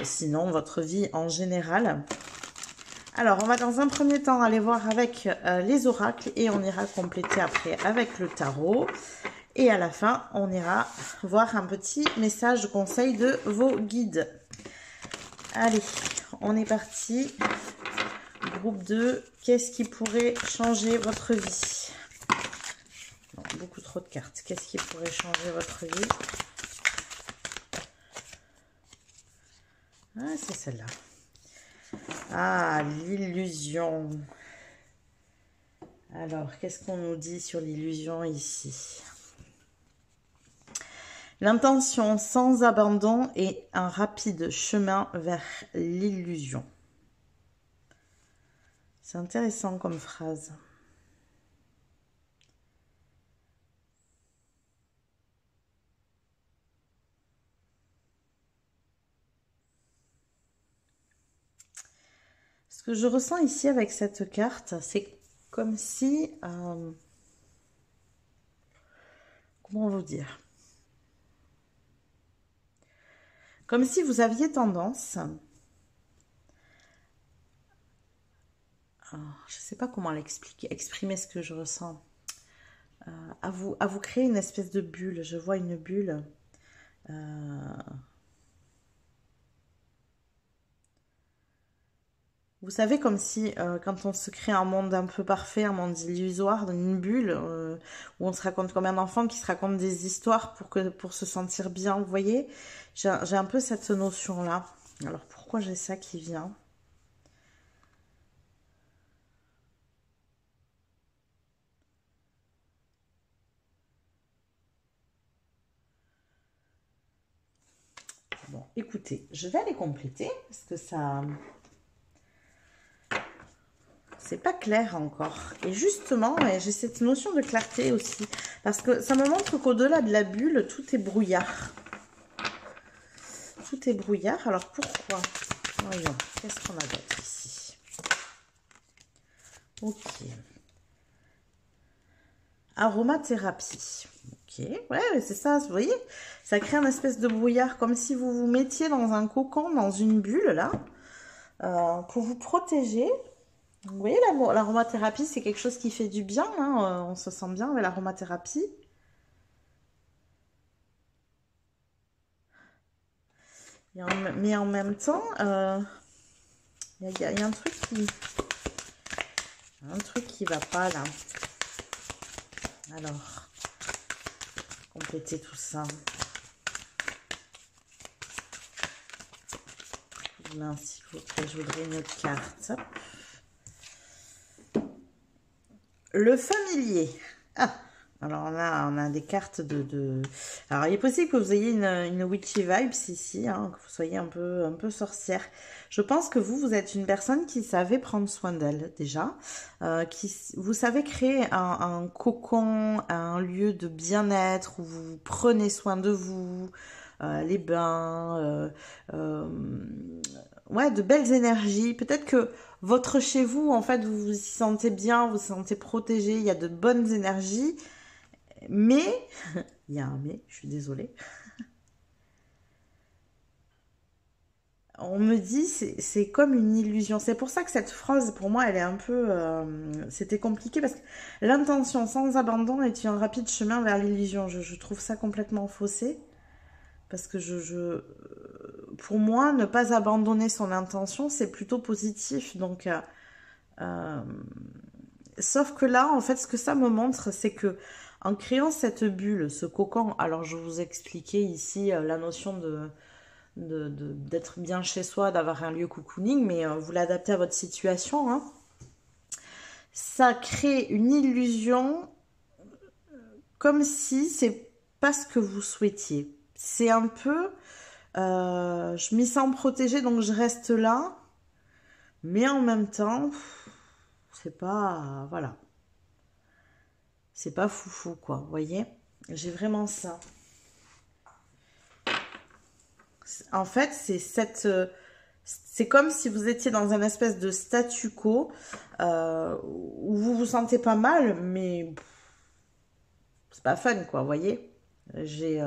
sinon votre vie en général. Alors, on va dans un premier temps aller voir avec les oracles et on ira compléter après avec le tarot. Et à la fin, on ira voir un petit message conseil de vos guides. Allez, on est parti. Groupe 2, qu'est-ce qui pourrait changer votre vie ? Non, beaucoup trop de cartes. Qu'est-ce qui pourrait changer votre vie? Ah, c'est celle-là. Ah, l'illusion. Alors, qu'est-ce qu'on nous dit sur l'illusion ici? L'intention sans abandon et un rapide chemin vers l'illusion. C'est intéressant comme phrase. Ce que je ressens ici avec cette carte, c'est comme si... comment vous dire? Comme si vous aviez tendance... je ne sais pas comment l'expliquer, exprimer ce que je ressens. À vous créer une espèce de bulle. Je vois une bulle. Vous savez, comme si quand on se crée un monde un peu parfait, un monde illusoire, une bulle, où on se raconte comme un enfant qui se raconte des histoires pour se sentir bien, vous voyez, j'ai un peu cette notion-là. Alors, pourquoi j'ai ça qui vient ? Bon, écoutez, je vais aller compléter, parce que ça... c'est pas clair encore. Et justement, j'ai cette notion de clarté aussi. Parce que ça me montre qu'au-delà de la bulle, tout est brouillard. Tout est brouillard. Alors pourquoi? Voyons, qu'est-ce qu'on a d'autre ici? Ok. Aromathérapie. Ok, ouais, c'est ça, vous voyez? Ça crée un espèce de brouillard, comme si vous vous mettiez dans un cocon, dans une bulle, là, pour vous protéger. Vous voyez, l'aromathérapie, c'est quelque chose qui fait du bien, hein, on se sent bien avec l'aromathérapie. Mais en même temps, il y a un truc qui va pas, là. Alors, compléter tout ça. Là, s'il vous plaît, je voudrais une autre carte. Le familier. Ah, alors on a des cartes Alors il est possible que vous ayez une witchy vibes ici, hein, que vous soyez un peu sorcière. Je pense que vous êtes une personne qui savait prendre soin d'elle déjà, vous savez créer un cocon, un lieu de bien-être où vous prenez soin de vous, les bains, ouais, de belles énergies. Peut-être que votre chez vous, en fait, vous vous y sentez bien, vous vous sentez protégé, il y a de bonnes énergies. Mais, il y a un mais, je suis désolée. On me dit, c'est comme une illusion. C'est pour ça que cette phrase, pour moi, elle est un peu... c'était compliqué parce que l'intention sans abandon est un rapide chemin vers l'illusion. Je trouve ça complètement faussé. Parce que pour moi, ne pas abandonner son intention, c'est plutôt positif. Donc, sauf que là, en fait, ce que ça me montre, c'est que en créant cette bulle, ce cocon, alors je vous expliquais ici la notion d'être bien chez soi, d'avoir un lieu cocooning, mais vous l'adaptez à votre situation, hein. Ça crée une illusion comme si c'est pas ce que vous souhaitiez. C'est un peu, je m'y sens protégée, donc je reste là, mais en même temps, c'est pas, voilà, c'est pas foufou, quoi, vous voyez, j'ai vraiment ça. En fait, c'est comme si vous étiez dans un espèce de statu quo où vous vous sentez pas mal, mais c'est pas fun, quoi, vous voyez. J'ai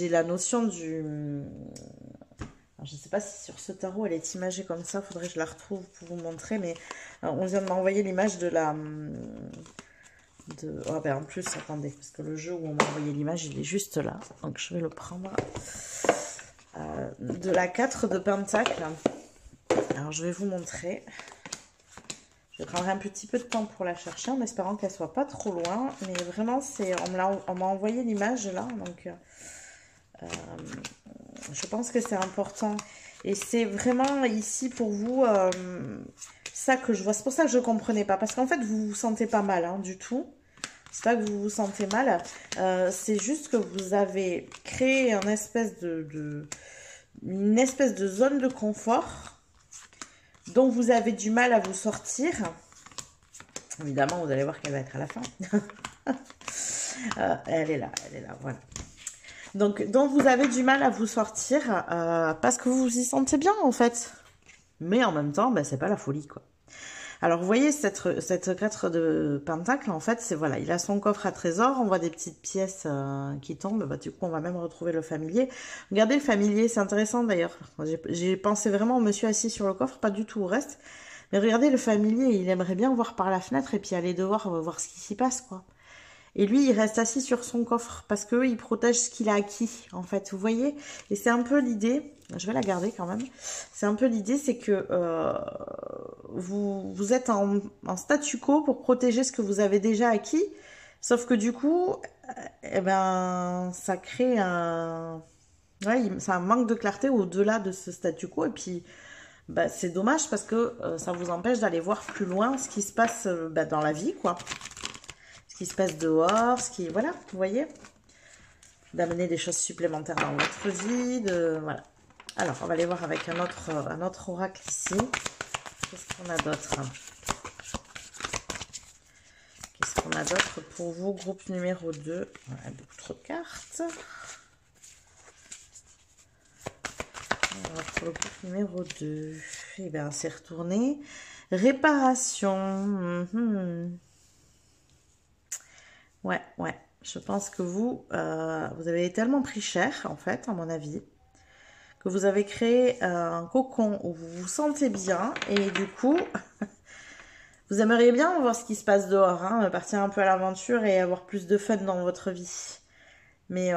la notion du... Alors, je sais pas si sur ce tarot elle est imagée comme ça, faudrait que je la retrouve pour vous montrer, mais on vient de m'envoyer l'image de la... Oh, ben en plus, attendez, parce que le jeu où on m'a envoyé l'image, il est juste là, donc je vais le prendre. De la 4 de Pentacle. Alors je vais vous montrer. Je prendrai un petit peu de temps pour la chercher en espérant qu'elle soit pas trop loin. Mais vraiment, on m'a envoyé l'image là. Donc je pense que c'est important. Et c'est vraiment ici pour vous ça que je vois. C'est pour ça que je ne comprenais pas. Parce qu'en fait, vous vous sentez pas mal hein, du tout. C'est pas que vous vous sentez mal. C'est juste que vous avez créé une espèce de zone de confort dont vous avez du mal à vous sortir. Évidemment, vous allez voir qu'elle va être à la fin. Elle est là, voilà. Donc, dont vous avez du mal à vous sortir parce que vous vous y sentez bien, en fait. Mais en même temps, ben, c'est pas la folie, quoi. Alors, vous voyez, cette 4 de Pentacle, en fait, c'est, voilà, il a son coffre à trésor, on voit des petites pièces qui tombent, bah, du coup, on va même retrouver le familier. Regardez le familier, c'est intéressant d'ailleurs. J'ai pensé vraiment au monsieur assis sur le coffre, pas du tout au reste. Mais regardez le familier, il aimerait bien voir par la fenêtre et puis aller dehors, voir ce qui s'y passe, quoi. Et lui, il reste assis sur son coffre parce que il protège ce qu'il a acquis, en fait, vous voyez. Et c'est un peu l'idée, je vais la garder quand même, c'est un peu l'idée, c'est que vous êtes en statu quo pour protéger ce que vous avez déjà acquis, sauf que du coup, eh ben, ça crée ça manque de clarté au-delà de ce statu quo, et puis bah, c'est dommage parce que ça vous empêche d'aller voir plus loin ce qui se passe dans la vie, quoi. Ce qui se passe dehors, voilà, vous voyez, d'amener des choses supplémentaires dans votre vie, voilà. Alors, on va aller voir avec un autre oracle ici. Qu'est-ce qu'on a d'autre? Qu'est-ce qu'on a d'autre pour vous, groupe numéro 2? On a beaucoup trop de cartes. Alors, pour le groupe numéro 2, eh bien, c'est retourné. Réparation. Ouais. Je pense que vous avez tellement pris cher, en fait, à mon avis, que vous avez créé un cocon où vous vous sentez bien. Et du coup, vous aimeriez bien voir ce qui se passe dehors, hein, partir un peu à l'aventure et avoir plus de fun dans votre vie. Mais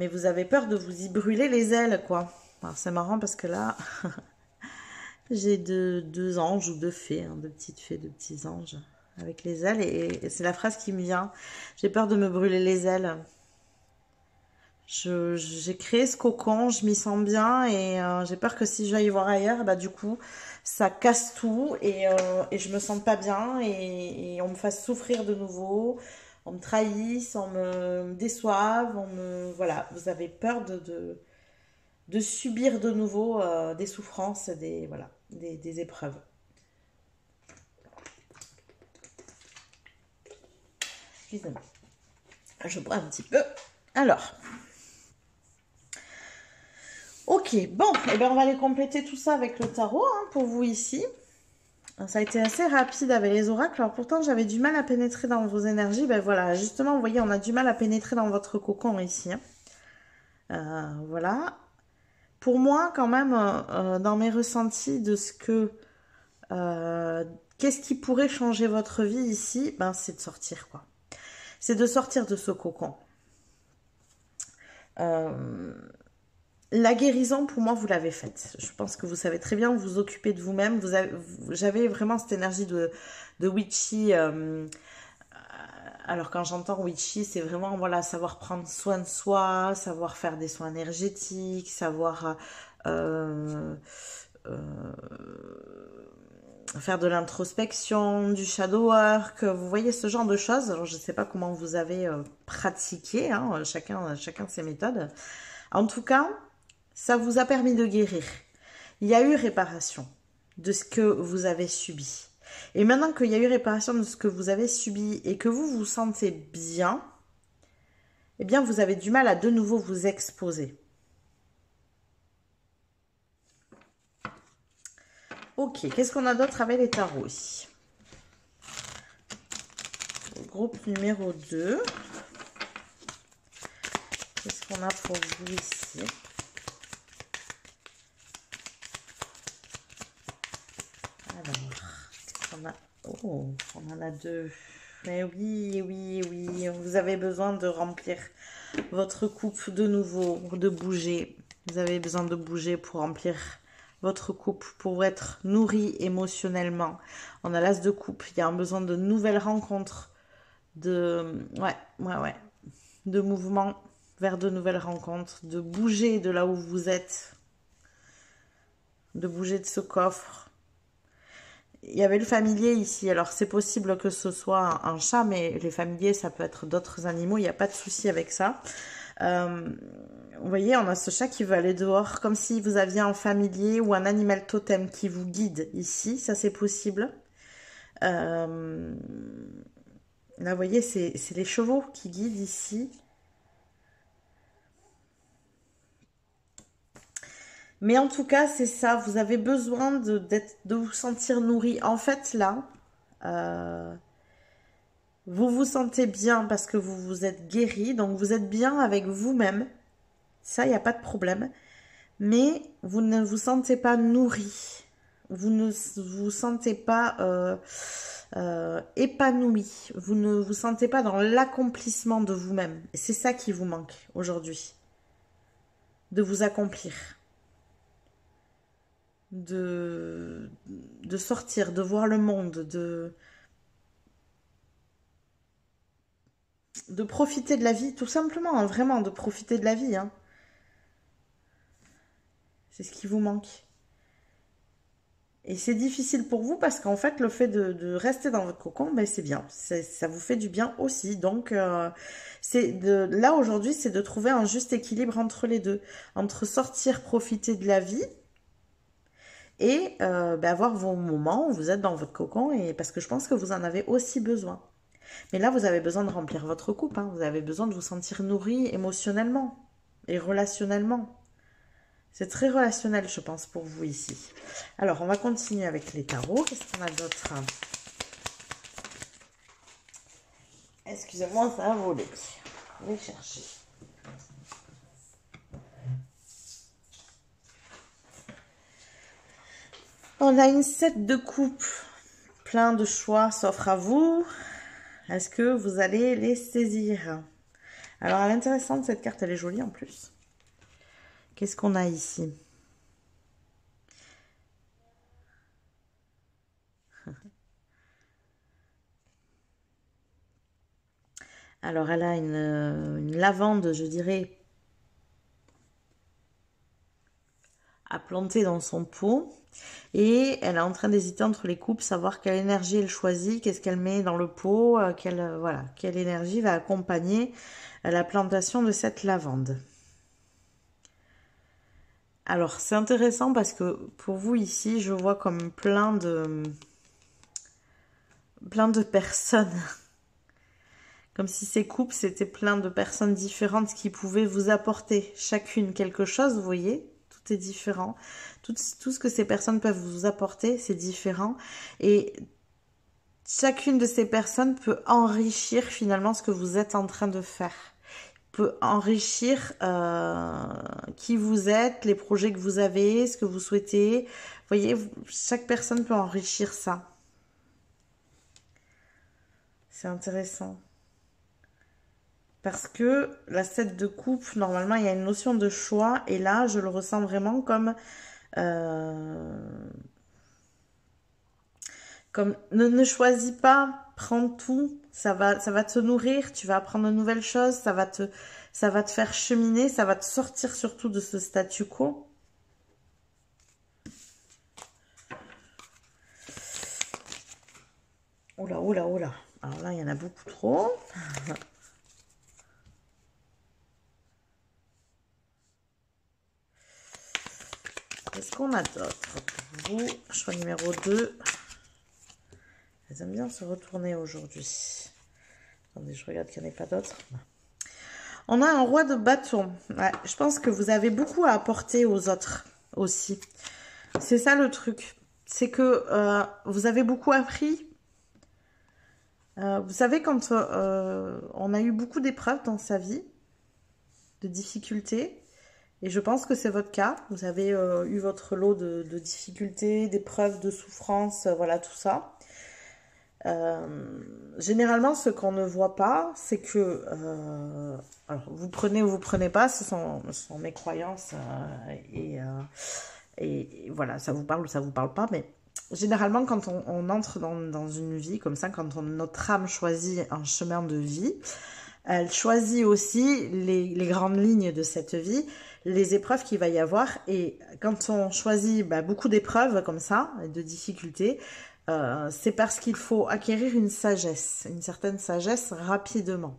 vous avez peur de vous y brûler les ailes, quoi. Alors, c'est marrant parce que là, j'ai deux anges ou deux fées, hein, deux petites fées, deux petits anges avec les ailes, et c'est la phrase qui me vient. J'ai peur de me brûler les ailes. J'ai créé ce cocon, je m'y sens bien et j'ai peur que si j'aille voir ailleurs, bah du coup, ça casse tout et je me sens pas bien et on me fasse souffrir de nouveau, on me trahisse, on me déçoive, voilà, vous avez peur de subir de nouveau des souffrances, voilà, des épreuves. Excusez-moi, je bois un petit peu. Alors, ok, bon, et ben on va aller compléter tout ça avec le tarot hein, pour vous ici. Ça a été assez rapide avec les oracles. Alors pourtant, j'avais du mal à pénétrer dans vos énergies. Ben voilà, justement, vous voyez, on a du mal à pénétrer dans votre cocon ici. Hein. Voilà. Pour moi, quand même, dans mes ressentis de ce que... qu'est-ce qui pourrait changer votre vie ici? Ben, c'est de sortir, quoi. C'est de sortir de ce cocon. La guérison, pour moi, vous l'avez faite. Je pense que vous savez très bien vous occuper de vous-même. J'avais vraiment cette énergie de witchy. Alors, quand j'entends witchy, c'est vraiment voilà, savoir prendre soin de soi, savoir faire des soins énergétiques, savoir faire de l'introspection, du shadow work. Vous voyez ce genre de choses. Alors, je ne sais pas comment vous avez pratiqué, hein, chacun ses méthodes. En tout cas, ça vous a permis de guérir. Il y a eu réparation de ce que vous avez subi. Et maintenant qu'il y a eu réparation de ce que vous avez subi et que vous vous sentez bien, eh bien, vous avez du mal à de nouveau vous exposer. Ok, qu'est-ce qu'on a d'autre avec les tarots ici? Groupe numéro 2. Qu'est-ce qu'on a pour vous ici? Alors, oh, on en a deux. Mais oui, vous avez besoin de remplir votre coupe de nouveau, de bouger. Vous avez besoin de bouger pour remplir votre coupe, pour être nourri émotionnellement. On a l'as de coupe, il y a un besoin de nouvelles rencontres, ouais, de mouvement vers de nouvelles rencontres, de bouger de là où vous êtes, de bouger de ce coffre. Il y avait le familier ici, alors c'est possible que ce soit un chat, mais les familiers, ça peut être d'autres animaux, il n'y a pas de souci avec ça. Vous voyez, on a ce chat qui veut aller dehors, comme si vous aviez un familier ou un animal totem qui vous guide ici, ça c'est possible. Là, vous voyez, c'est les chevaux qui guident ici. Mais en tout cas, c'est ça, vous avez besoin de vous sentir nourri. En fait, là, vous vous sentez bien parce que vous vous êtes guéri, donc vous êtes bien avec vous-même. Ça, il n'y a pas de problème. Mais vous ne vous sentez pas nourri. Vous ne vous sentez pas épanoui. Vous ne vous sentez pas dans l'accomplissement de vous-même. Et c'est ça qui vous manque aujourd'hui. De vous accomplir. De sortir, de voir le monde, de profiter de la vie, tout simplement, hein, vraiment, de profiter de la vie. Hein. C'est ce qui vous manque. Et c'est difficile pour vous parce qu'en fait, le fait de rester dans votre cocon, ben, c'est bien. Ça vous fait du bien aussi. Donc, là, aujourd'hui, c'est de trouver un juste équilibre entre les deux. Entre sortir, profiter de la vie et avoir vos moments où vous êtes dans votre cocon, et parce que je pense que vous en avez aussi besoin. Mais là, vous avez besoin de remplir votre coupe, hein. Vous avez besoin de vous sentir nourri émotionnellement et relationnellement. C'est très relationnel, je pense, pour vous ici. Alors, on va continuer avec les tarots. Qu'est-ce qu'on a d'autre? Excusez-moi, ça a volé. Je vais chercher. On a une 7 de coupe. Plein de choix s'offrent à vous. Est-ce que vous allez les saisir? Alors, elle est intéressante, cette carte, elle est jolie en plus. Qu'est-ce qu'on a ici? Alors, elle a une lavande, je dirais, à planter dans son pot. Et elle est en train d'hésiter entre les coupes, savoir quelle énergie elle choisit, qu'est-ce qu'elle met dans le pot, voilà, quelle énergie va accompagner la plantation de cette lavande. Alors, c'est intéressant parce que pour vous ici, je vois comme plein de personnes. Comme si ces coupes, c'était plein de personnes différentes qui pouvaient vous apporter chacune quelque chose, vous voyez? Tout est différent. Tout ce que ces personnes peuvent vous apporter, c'est différent. Et chacune de ces personnes peut enrichir finalement ce que vous êtes en train de faire. Peut enrichir qui vous êtes, les projets que vous avez, ce que vous souhaitez. Vous voyez, chaque personne peut enrichir ça. C'est intéressant. Parce que la 7 de coupe, normalement, il y a une notion de choix. Et là, je le ressens vraiment comme ne choisis pas, prends tout. Ça va te nourrir, tu vas apprendre de nouvelles choses, ça va te faire cheminer, ça va te sortir surtout de ce statu quo. Oula, oula, oula. Alors là, il y en a beaucoup trop. Qu'est-ce qu'on a d'autre pour vous? Choix numéro 2. Elles aiment bien se retourner aujourd'hui. Attendez, je regarde qu'il n'y en ait pas d'autres. On a un roi de bâton. Ouais, je pense que vous avez beaucoup à apporter aux autres aussi. C'est ça le truc. C'est que vous avez beaucoup appris. Vous savez, quand on a eu beaucoup d'épreuves dans sa vie, de difficultés, et je pense que c'est votre cas. Vous avez eu votre lot de difficultés, d'épreuves, de souffrances, voilà tout ça. Généralement, ce qu'on ne voit pas, c'est que alors vous prenez ou vous prenez pas, ce sont mes croyances et voilà, ça vous parle ou ça vous parle pas, mais généralement quand on entre dans une vie comme ça, quand notre âme choisit un chemin de vie, elle choisit aussi les grandes lignes de cette vie, les épreuves qu'il va y avoir. Et quand on choisit beaucoup d'épreuves comme ça, de difficultés, c'est parce qu'il faut acquérir une sagesse, une certaine sagesse rapidement.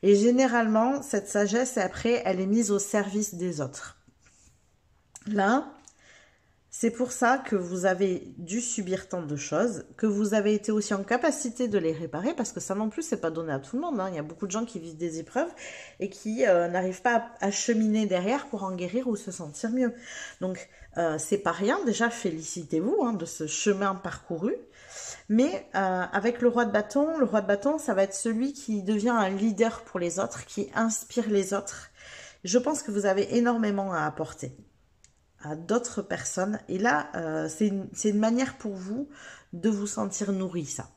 Et généralement, cette sagesse, après, elle est mise au service des autres. Là, c'est pour ça que vous avez dû subir tant de choses, que vous avez été aussi en capacité de les réparer, parce que ça non plus, c'est pas donné à tout le monde. Hein. Il y a beaucoup de gens qui vivent des épreuves et qui n'arrivent pas à cheminer derrière pour en guérir ou se sentir mieux. Donc, c'est pas rien. Déjà, félicitez-vous de ce chemin parcouru. Mais avec le roi de bâton, ça va être celui qui devient un leader pour les autres, qui inspire les autres. Je pense que vous avez énormément à apporter à d'autres personnes. Et là, c'est une manière pour vous de vous sentir nourri, ça.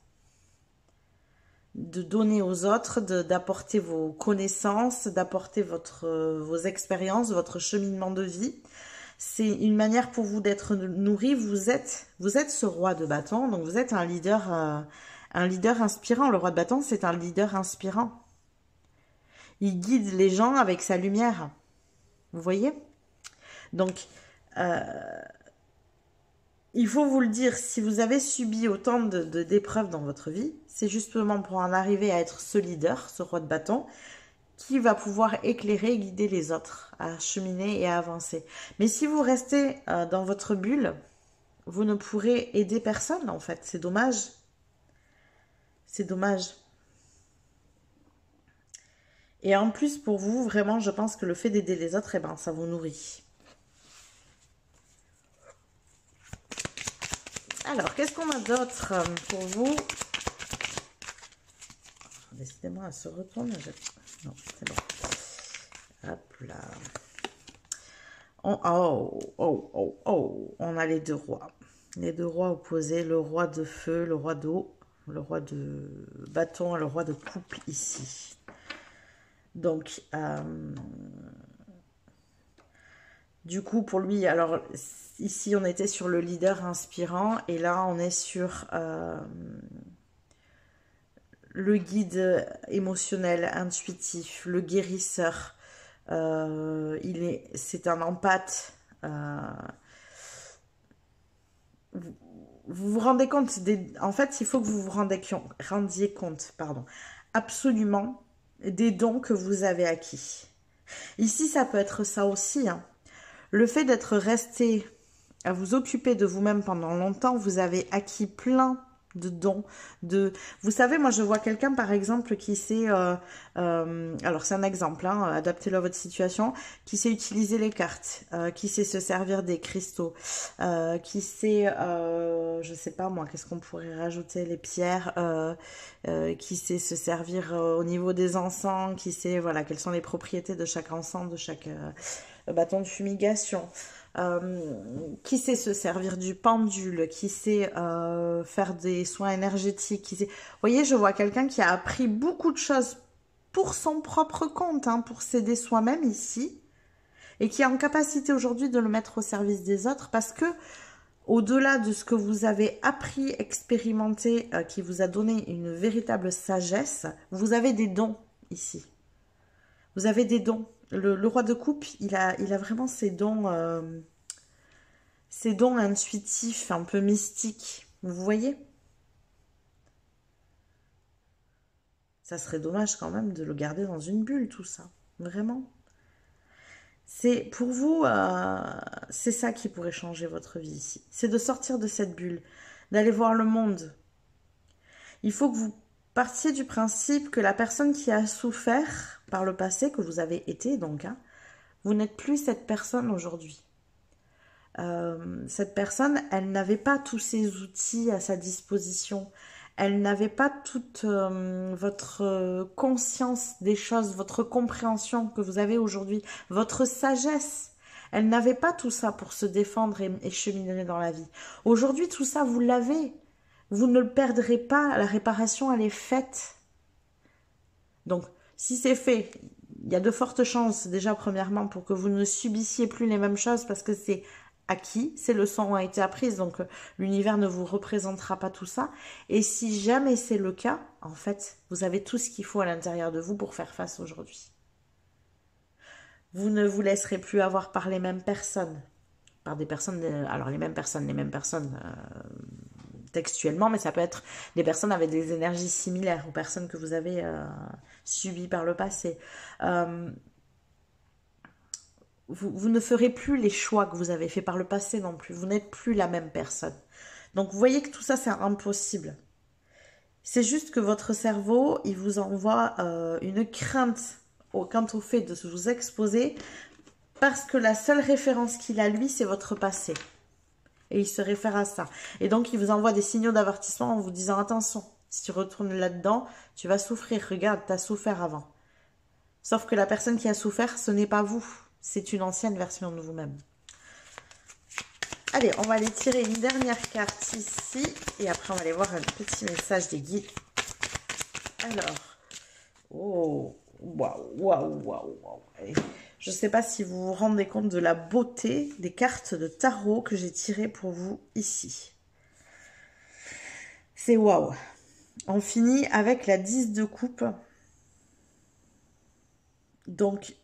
De donner aux autres, d'apporter vos connaissances, d'apporter vos expériences, votre cheminement de vie. C'est une manière pour vous d'être nourri. Vous êtes ce roi de bâton, donc vous êtes un leader inspirant. Le roi de bâton, c'est un leader inspirant. Il guide les gens avec sa lumière. Vous voyez? Donc, il faut vous le dire, si vous avez subi autant d'épreuves dans votre vie, c'est justement pour en arriver à être ce leader, ce roi de bâton, qui va pouvoir éclairer et guider les autres à cheminer et à avancer. Mais si vous restez dans votre bulle, vous ne pourrez aider personne, en fait. C'est dommage. C'est dommage. Et en plus, pour vous, vraiment, je pense que le fait d'aider les autres, ça vous nourrit. Alors, qu'est-ce qu'on a d'autre pour vous? Décidément, elle se retourne. Non, c'est bon. Hop là. On a les deux rois. Les deux rois opposés. Le roi de feu, le roi d'eau, le roi de bâton et le roi de coupe ici. Donc, du coup, pour lui, alors ici, on était sur le leader inspirant et là, on est sur le guide émotionnel, intuitif, le guérisseur. C'est un empathe, vous vous rendez compte en fait, il faut que vous vous rendiez compte, pardon, absolument des dons que vous avez acquis. Ici, ça peut être ça aussi, hein. Le fait d'être resté à vous occuper de vous-même pendant longtemps, vous avez acquis plein de dons. Vous savez, moi je vois quelqu'un par exemple qui sait, alors c'est un exemple, hein, adaptez-le à votre situation, qui sait utiliser les cartes, qui sait se servir des cristaux, qui sait, je sais pas moi, qu'est-ce qu'on pourrait rajouter, les pierres, qui sait se servir au niveau des encens, qui sait, voilà, quelles sont les propriétés de chaque encens, de chaque bâton de fumigation. Qui sait se servir du pendule, qui sait faire des soins énergétiques, qui sait... Vous voyez, je vois quelqu'un qui a appris beaucoup de choses pour son propre compte, hein, pour s'aider soi-même ici, et qui est en capacité aujourd'hui de le mettre au service des autres, parce que au-delà de ce que vous avez appris, expérimenté, qui vous a donné une véritable sagesse, vous avez des dons ici. Vous avez des dons. Le roi de coupe, il a vraiment ces dons intuitifs, un peu mystiques. Vous voyez? Ça serait dommage quand même de le garder dans une bulle, tout ça. Vraiment. C'est pour vous, c'est ça qui pourrait changer votre vie ici. C'est de sortir de cette bulle, d'aller voir le monde. Il faut que vous partiez du principe que la personne qui a souffert par le passé, que vous avez été donc, hein, vous n'êtes plus cette personne aujourd'hui. Cette personne, elle n'avait pas tous ces outils à sa disposition. Elle n'avait pas toute votre conscience des choses, votre compréhension que vous avez aujourd'hui, votre sagesse. Elle n'avait pas tout ça pour se défendre et cheminer dans la vie. Aujourd'hui, tout ça, vous l'avez. Vous ne le perdrez pas, la réparation, elle est faite. Donc, si c'est fait, il y a de fortes chances, déjà, premièrement, pour que vous ne subissiez plus les mêmes choses, parce que c'est acquis, ces leçons ont été apprises, donc l'univers ne vous représentera pas tout ça. Et si jamais c'est le cas, en fait, vous avez tout ce qu'il faut à l'intérieur de vous pour faire face aujourd'hui. Vous ne vous laisserez plus avoir par les mêmes personnes. Par des personnes, alors les mêmes personnes, textuellement, mais ça peut être des personnes avec des énergies similaires aux personnes que vous avez subies par le passé. Vous ne ferez plus les choix que vous avez fait par le passé non plus. Vous n'êtes plus la même personne. Donc vous voyez que tout ça, c'est impossible. C'est juste que votre cerveau, il vous envoie une crainte quant au fait de vous exposer, parce que la seule référence qu'il a, lui, c'est votre passé. Et il se réfère à ça. Et donc, il vous envoie des signaux d'avertissement en vous disant, attention, si tu retournes là-dedans, tu vas souffrir. Regarde, tu as souffert avant. Sauf que la personne qui a souffert, ce n'est pas vous. C'est une ancienne version de vous-même. Allez, on va aller tirer une dernière carte ici. Et après, on va aller voir un petit message des guides. Alors, oh, waouh. Je ne sais pas si vous vous rendez compte de la beauté des cartes de tarot que j'ai tirées pour vous ici. C'est waouh. On finit avec la 10 de coupe. Donc,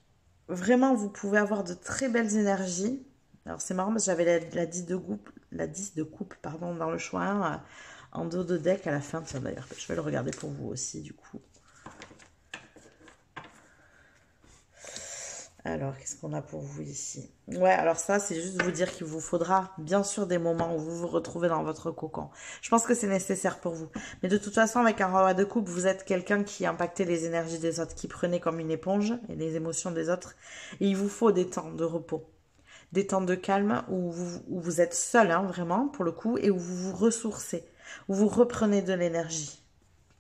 vraiment, vous pouvez avoir de très belles énergies. Alors, c'est marrant parce que j'avais la 10 de coupe, pardon, dans le choix 1 en dos de deck à la fin. Tiens, d'ailleurs, je vais le regarder pour vous aussi, du coup. Alors, qu'est-ce qu'on a pour vous ici? Ouais, alors ça, c'est juste vous dire qu'il vous faudra, bien sûr, des moments où vous vous retrouvez dans votre cocon. Je pense que c'est nécessaire pour vous. Mais de toute façon, avec un roi de coupe, vous êtes quelqu'un qui impactait les énergies des autres, qui prenait comme une éponge et les émotions des autres. Et il vous faut des temps de repos, des temps de calme où vous êtes seul, hein, vraiment, pour le coup, et où vous vous ressourcez, où vous reprenez de l'énergie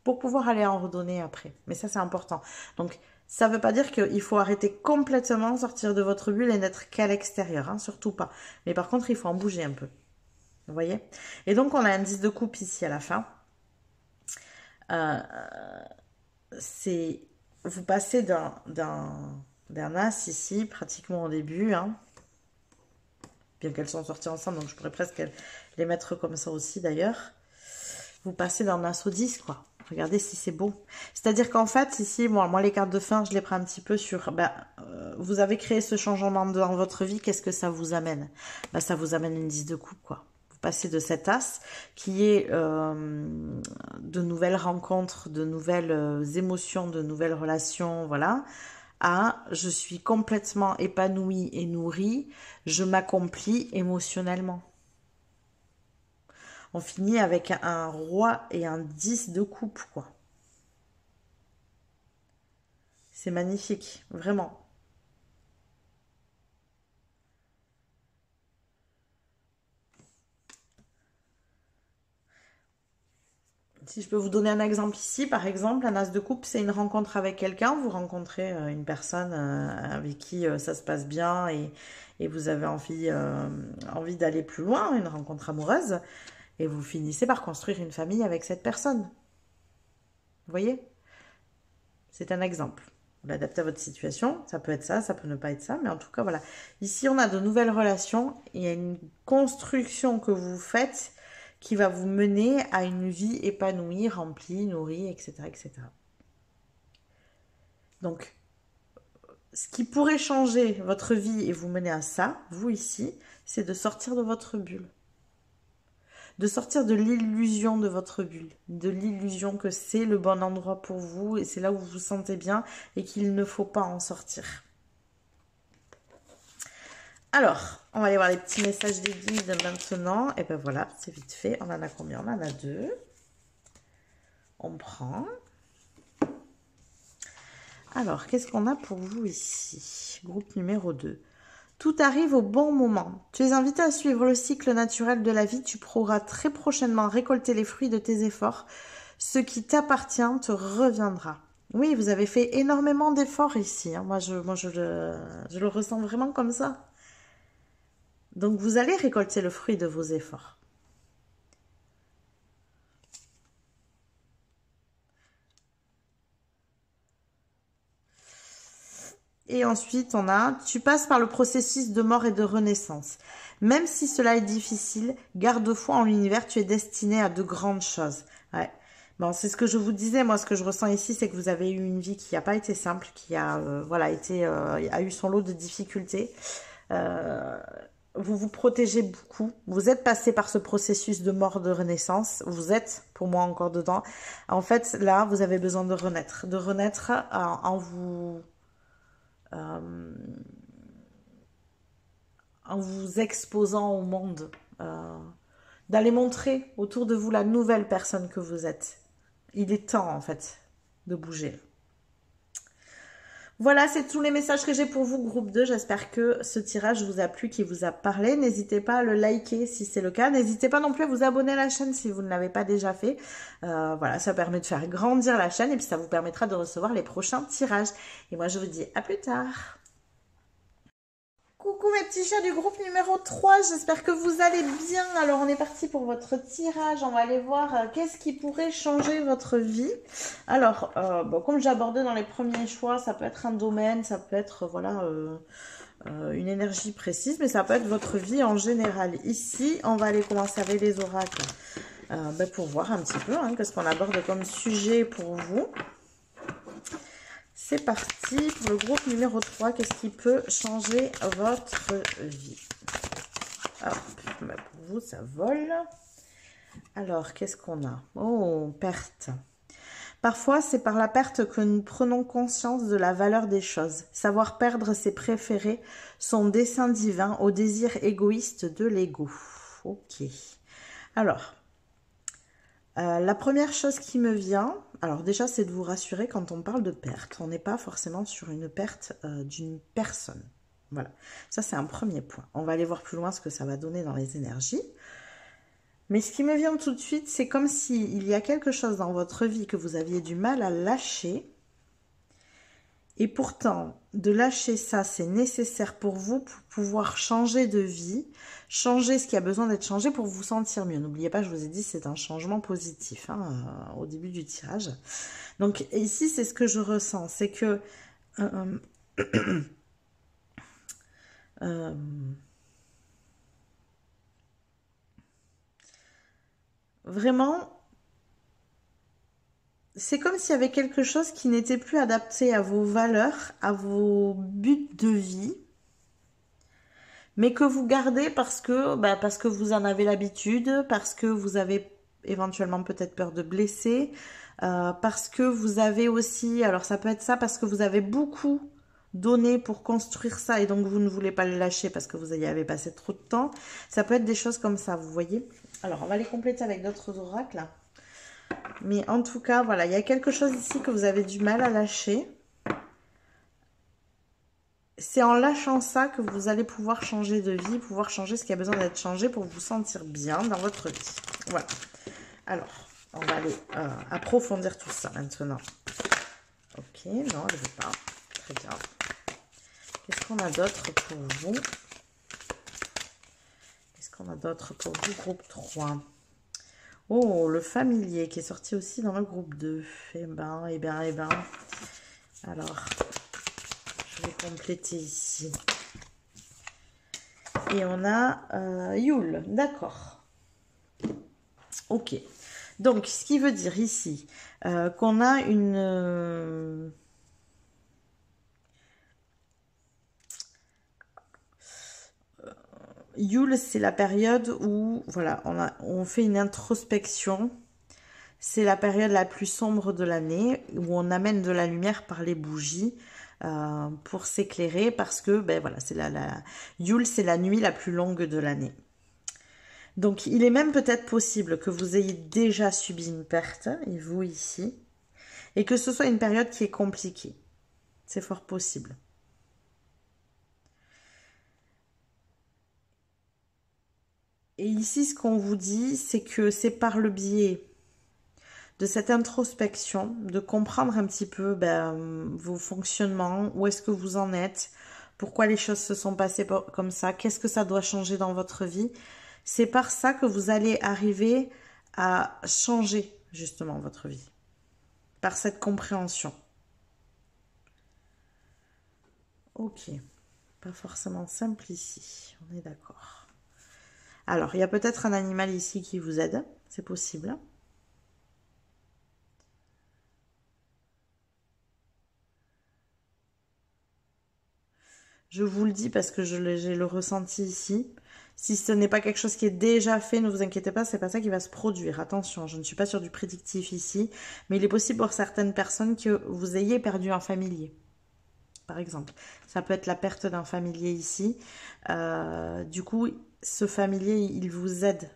pour pouvoir aller en redonner après. Mais ça, c'est important. Donc, ça ne veut pas dire qu'il faut arrêter complètement, sortir de votre bulle et n'être qu'à l'extérieur, hein, surtout pas. Mais par contre, il faut en bouger un peu. Vous voyez? Et donc, on a un 10 de coupe ici à la fin. Vous passez d'un as ici, pratiquement au début, hein. Bien qu'elles sont sorties ensemble, donc je pourrais presque les mettre comme ça aussi d'ailleurs. Vous passez d'un as au 10, quoi. Regardez si c'est beau. C'est-à-dire qu'en fait, ici, moi, les cartes de fin, je les prends un petit peu sur... vous avez créé ce changement dans votre vie, qu'est-ce que ça vous amène? Ça vous amène une 10 de coupe, quoi. Vous passez de cet as, qui est de nouvelles rencontres, de nouvelles émotions, de nouvelles relations, voilà, à je suis complètement épanouie et nourrie, je m'accomplis émotionnellement. On finit avec un roi et un 10 de coupe, quoi. C'est magnifique, vraiment. Si je peux vous donner un exemple ici, par exemple, un as de coupe, c'est une rencontre avec quelqu'un. Vous rencontrez une personne avec qui ça se passe bien et vous avez envie d'aller plus loin, une rencontre amoureuse. Et vous finissez par construire une famille avec cette personne. Vous voyez? C'est un exemple. Vous l'adaptez à votre situation. Ça peut être ça peut ne pas être ça. Mais en tout cas, voilà. Ici, on a de nouvelles relations. Il y a une construction que vous faites qui va vous mener à une vie épanouie, remplie, nourrie, etc., etc. Donc, ce qui pourrait changer votre vie et vous mener à ça, vous ici, c'est de sortir de votre bulle. De sortir de l'illusion de votre bulle, de l'illusion que c'est le bon endroit pour vous et c'est là où vous vous sentez bien et qu'il ne faut pas en sortir. Alors, on va aller voir les petits messages des guides maintenant. Et ben voilà, c'est vite fait. On en a combien? On en a 2. On prend. Alors, qu'est-ce qu'on a pour vous ici? Groupe numéro 2. Tout arrive au bon moment. Tu es invité à suivre le cycle naturel de la vie. Tu pourras très prochainement récolter les fruits de tes efforts. Ce qui t'appartient te reviendra. Oui, vous avez fait énormément d'efforts ici. Hein. Moi, je le ressens vraiment comme ça. Donc, vous allez récolter le fruit de vos efforts. Et ensuite, on a « Tu passes par le processus de mort et de renaissance. Même si cela est difficile, garde foi en l'univers, tu es destiné à de grandes choses. » Ouais. Bon, c'est ce que je vous disais. Moi, ce que je ressens ici, c'est que vous avez eu une vie qui n'a pas été simple, qui a, a eu son lot de difficultés. Vous vous protégez beaucoup. Vous êtes passé par ce processus de mort, de renaissance. Vous êtes, pour moi, encore dedans. En fait, là, vous avez besoin de renaître en vous exposant au monde, d'aller montrer autour de vous la nouvelle personne que vous êtes. Il est temps, en fait, de bouger. Voilà, c'est tous les messages que j'ai pour vous, groupe 2. J'espère que ce tirage vous a plu, qu'il vous a parlé. N'hésitez pas à le liker si c'est le cas. N'hésitez pas non plus à vous abonner à la chaîne si vous ne l'avez pas déjà fait. Voilà, ça permet de faire grandir la chaîne et puis ça vous permettra de recevoir les prochains tirages. Et moi, je vous dis à plus tard. Coucou mes petits chats du groupe numéro 3, j'espère que vous allez bien. Alors on est parti pour votre tirage, on va aller voir qu'est-ce qui pourrait changer votre vie. Alors, comme j'ai abordé dans les premiers choix, ça peut être un domaine, ça peut être une énergie précise, mais ça peut être votre vie en général. Ici, on va aller commencer avec les oracles pour voir un petit peu qu'est-ce qu'on aborde comme sujet pour vous. C'est parti pour le groupe numéro 3. Qu'est-ce qui peut changer votre vie? Hop, pour vous, ça vole. Alors, qu'est-ce qu'on a? Oh, perte. Parfois, c'est par la perte que nous prenons conscience de la valeur des choses. Savoir perdre ses préférés, son dessein divin au désir égoïste de l'ego. Ok. Alors, la première chose qui me vient, alors déjà c'est de vous rassurer quand on parle de perte, on n'est pas forcément sur une perte d'une personne. Voilà, ça c'est un premier point. On va aller voir plus loin ce que ça va donner dans les énergies. Mais ce qui me vient tout de suite, c'est comme s'il y a quelque chose dans votre vie que vous aviez du mal à lâcher. Et pourtant, de lâcher ça, c'est nécessaire pour vous pour pouvoir changer de vie, changer ce qui a besoin d'être changé pour vous sentir mieux. N'oubliez pas, je vous ai dit, c'est un changement positif au début du tirage. Donc ici, c'est ce que je ressens, c'est que vraiment, c'est comme s'il y avait quelque chose qui n'était plus adapté à vos valeurs, à vos buts de vie, mais que vous gardez parce que vous en avez l'habitude, parce que vous avez éventuellement peut-être peur de blesser, parce que vous avez aussi, alors ça peut être ça, parce que vous avez beaucoup donné pour construire ça et donc vous ne voulez pas le lâcher parce que vous y avez passé trop de temps. Ça peut être des choses comme ça, vous voyez. Alors, on va les compléter avec d'autres oracles. Mais en tout cas, voilà, il y a quelque chose ici que vous avez du mal à lâcher. C'est en lâchant ça que vous allez pouvoir changer de vie, pouvoir changer ce qui a besoin d'être changé pour vous sentir bien dans votre vie. Voilà. Alors, on va aller approfondir tout ça maintenant. Ok, non, je ne veux pas. Très bien. Qu'est-ce qu'on a d'autre pour vous? Qu'est-ce qu'on a d'autre pour vous, groupe 3? Oh, le familier qui est sorti aussi dans le groupe 2. Eh ben. Alors, je vais compléter ici. Et on a Yule, d'accord. Ok. Donc, ce qui veut dire ici qu'on a une... Yule, c'est la période où, voilà, on fait une introspection. C'est la période la plus sombre de l'année où on amène de la lumière par les bougies pour s'éclairer parce que, ben voilà, c'est Yule, c'est la nuit la plus longue de l'année. Donc, il est même peut-être possible que vous ayez déjà subi une perte, et vous ici, et que ce soit une période qui est compliquée. C'est fort possible. Et ici, ce qu'on vous dit, c'est que c'est par le biais de cette introspection, de comprendre un petit peu vos fonctionnements, où est-ce que vous en êtes, pourquoi les choses se sont passées comme ça, qu'est-ce que ça doit changer dans votre vie. C'est par ça que vous allez arriver à changer justement votre vie, par cette compréhension. Ok, pas forcément simple ici, on est d'accord. Alors, il y a peut-être un animal ici qui vous aide, c'est possible. Je vous le dis parce que j'ai le ressenti ici. Si ce n'est pas quelque chose qui est déjà fait, ne vous inquiétez pas, c'est pas ça qui va se produire. Attention, je ne suis pas sur du prédictif ici, mais il est possible pour certaines personnes que vous ayez perdu un familier. Par exemple, ça peut être la perte d'un familier ici. Du coup, ce familier, il vous aide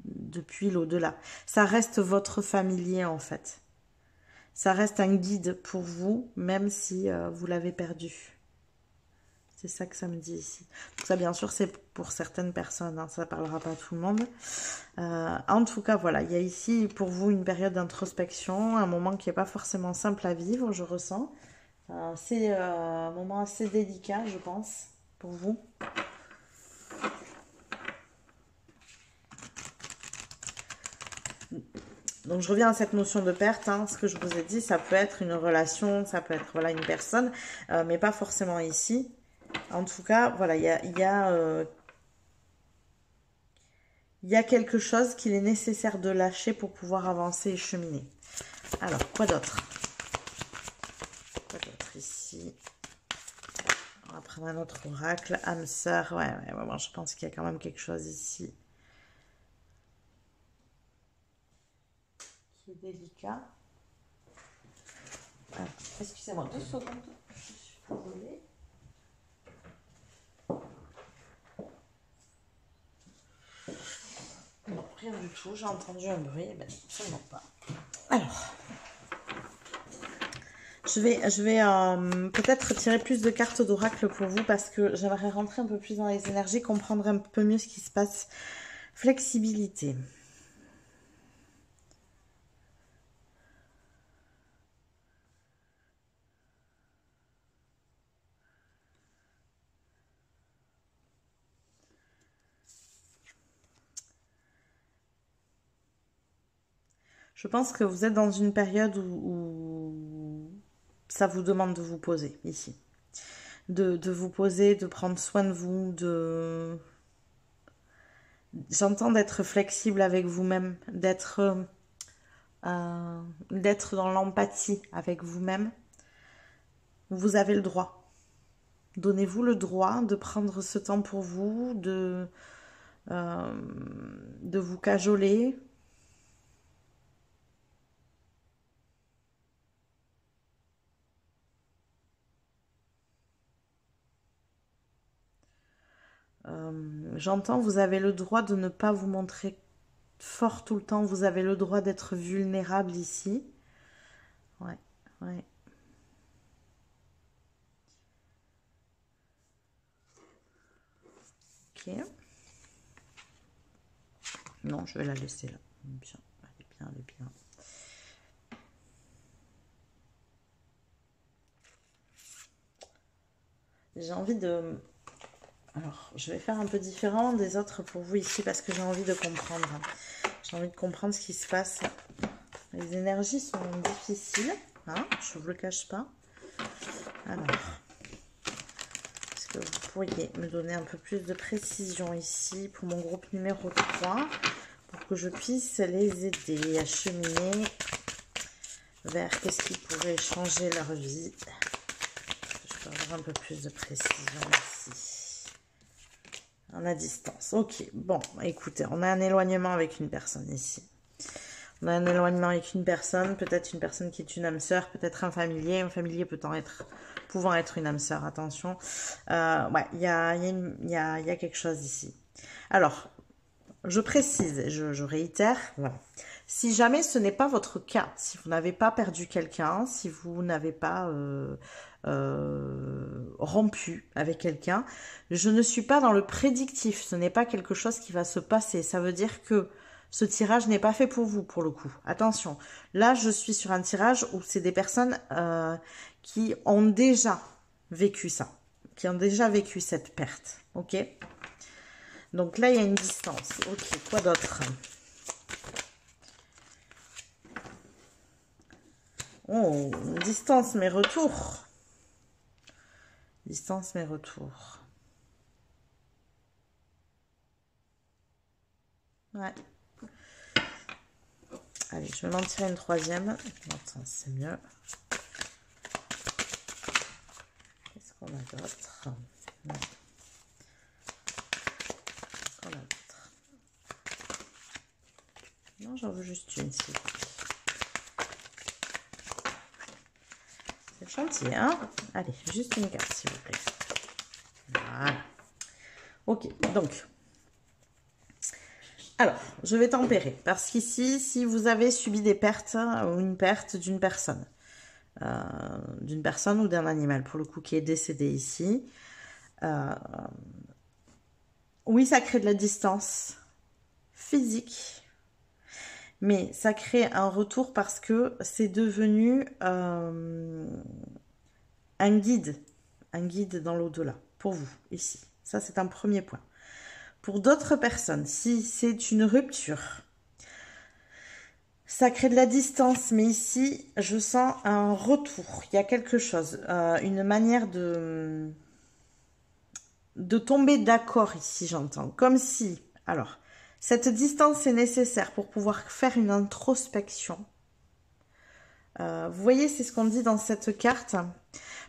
depuis l'au-delà. Ça reste votre familier en fait. Ça reste un guide pour vous, même si vous l'avez perdu. C'est ça que ça me dit ici. Donc ça, bien sûr, c'est pour certaines personnes. Hein, ça ne parlera pas à tout le monde. En tout cas, voilà. Il y a ici, pour vous, une période d'introspection. Un moment qui n'est pas forcément simple à vivre, je ressens. C'est un moment assez délicat, je pense, pour vous. Donc, je reviens à cette notion de perte. Hein. Ce que je vous ai dit, ça peut être une relation, ça peut être voilà, une personne, mais pas forcément ici. En tout cas, voilà, il y a quelque chose qu'il est nécessaire de lâcher pour pouvoir avancer et cheminer. Alors, quoi d'autre? Quoi d'autre ici? On va prendre un autre oracle. Âme sœur. Ouais, je pense qu'il y a quand même quelque chose ici qui est délicat. Excusez-moi, 2 secondes. Je suis désolée. Non, rien du tout. J'ai entendu un bruit, mais absolument pas. Alors, je vais peut-être tirer plus de cartes d'oracle pour vous parce que j'aimerais rentrer un peu plus dans les énergies, comprendre un peu mieux ce qui se passe. Flexibilité. Je pense que vous êtes dans une période où ça vous demande de vous poser ici. De vous poser, de prendre soin de vous, J'entends d'être flexible avec vous-même, d'être d'être dans l'empathie avec vous-même, vous avez le droit. Donnez-vous le droit de prendre ce temps pour vous, de vous cajoler. J'entends, vous avez le droit de ne pas vous montrer fort tout le temps. Vous avez le droit d'être vulnérable ici. Ouais, ouais. Ok. Non, je vais la laisser là. Bien, elle est bien, elle est bien. J'ai envie de... Alors, je vais faire un peu différent des autres pour vous ici parce que j'ai envie de comprendre. J'ai envie de comprendre ce qui se passe. Les énergies sont difficiles, hein, je ne vous le cache pas. Alors, est-ce que vous pourriez me donner un peu plus de précision ici pour mon groupe numéro 3 pour que je puisse les aider à cheminer vers qu'est-ce qui pourrait changer leur vie. Je peux avoir un peu plus de précision ici. En à distance. Ok, bon, écoutez, on a un éloignement avec une personne ici. On a un éloignement avec une personne, peut-être une personne qui est une âme sœur, peut-être un familier pouvant être une âme sœur, attention. Ouais, il y a quelque chose ici. Alors, je précise, je réitère, voilà. Si jamais ce n'est pas votre cas, si vous n'avez pas perdu quelqu'un, si vous n'avez pas rompu avec quelqu'un, je ne suis pas dans le prédictif, ce n'est pas quelque chose qui va se passer. Ça veut dire que ce tirage n'est pas fait pour vous, pour le coup. Attention, là, je suis sur un tirage où c'est des personnes qui ont déjà vécu ça, qui ont déjà vécu cette perte, ok? Donc là, il y a une distance. Ok, quoi d'autre? Oh, distance, mais retour. Distance, mais retour. Ouais. Allez, je vais m'en tirer une troisième. Attends, c'est mieux. Qu'est-ce qu'on a d'autre? Qu'est-ce qu'on a d'autre? Non, j'en veux juste une, s'il vous plaît. C'est gentil, hein? Allez, juste une carte, s'il vous plaît. Voilà. Ok, donc... Alors, je vais tempérer, parce qu'ici, si vous avez subi des pertes, ou une perte d'une personne ou d'un animal, pour le coup, qui est décédé ici, oui, ça crée de la distance physique, mais ça crée un retour parce que c'est devenu un guide dans l'au-delà, pour vous, ici. Ça, c'est un premier point. Pour d'autres personnes, si c'est une rupture, ça crée de la distance, mais ici, je sens un retour. Il y a quelque chose, une manière de tomber d'accord ici, j'entends. Comme si, alors, cette distance est nécessaire pour pouvoir faire une introspection. Vous voyez, c'est ce qu'on dit dans cette carte.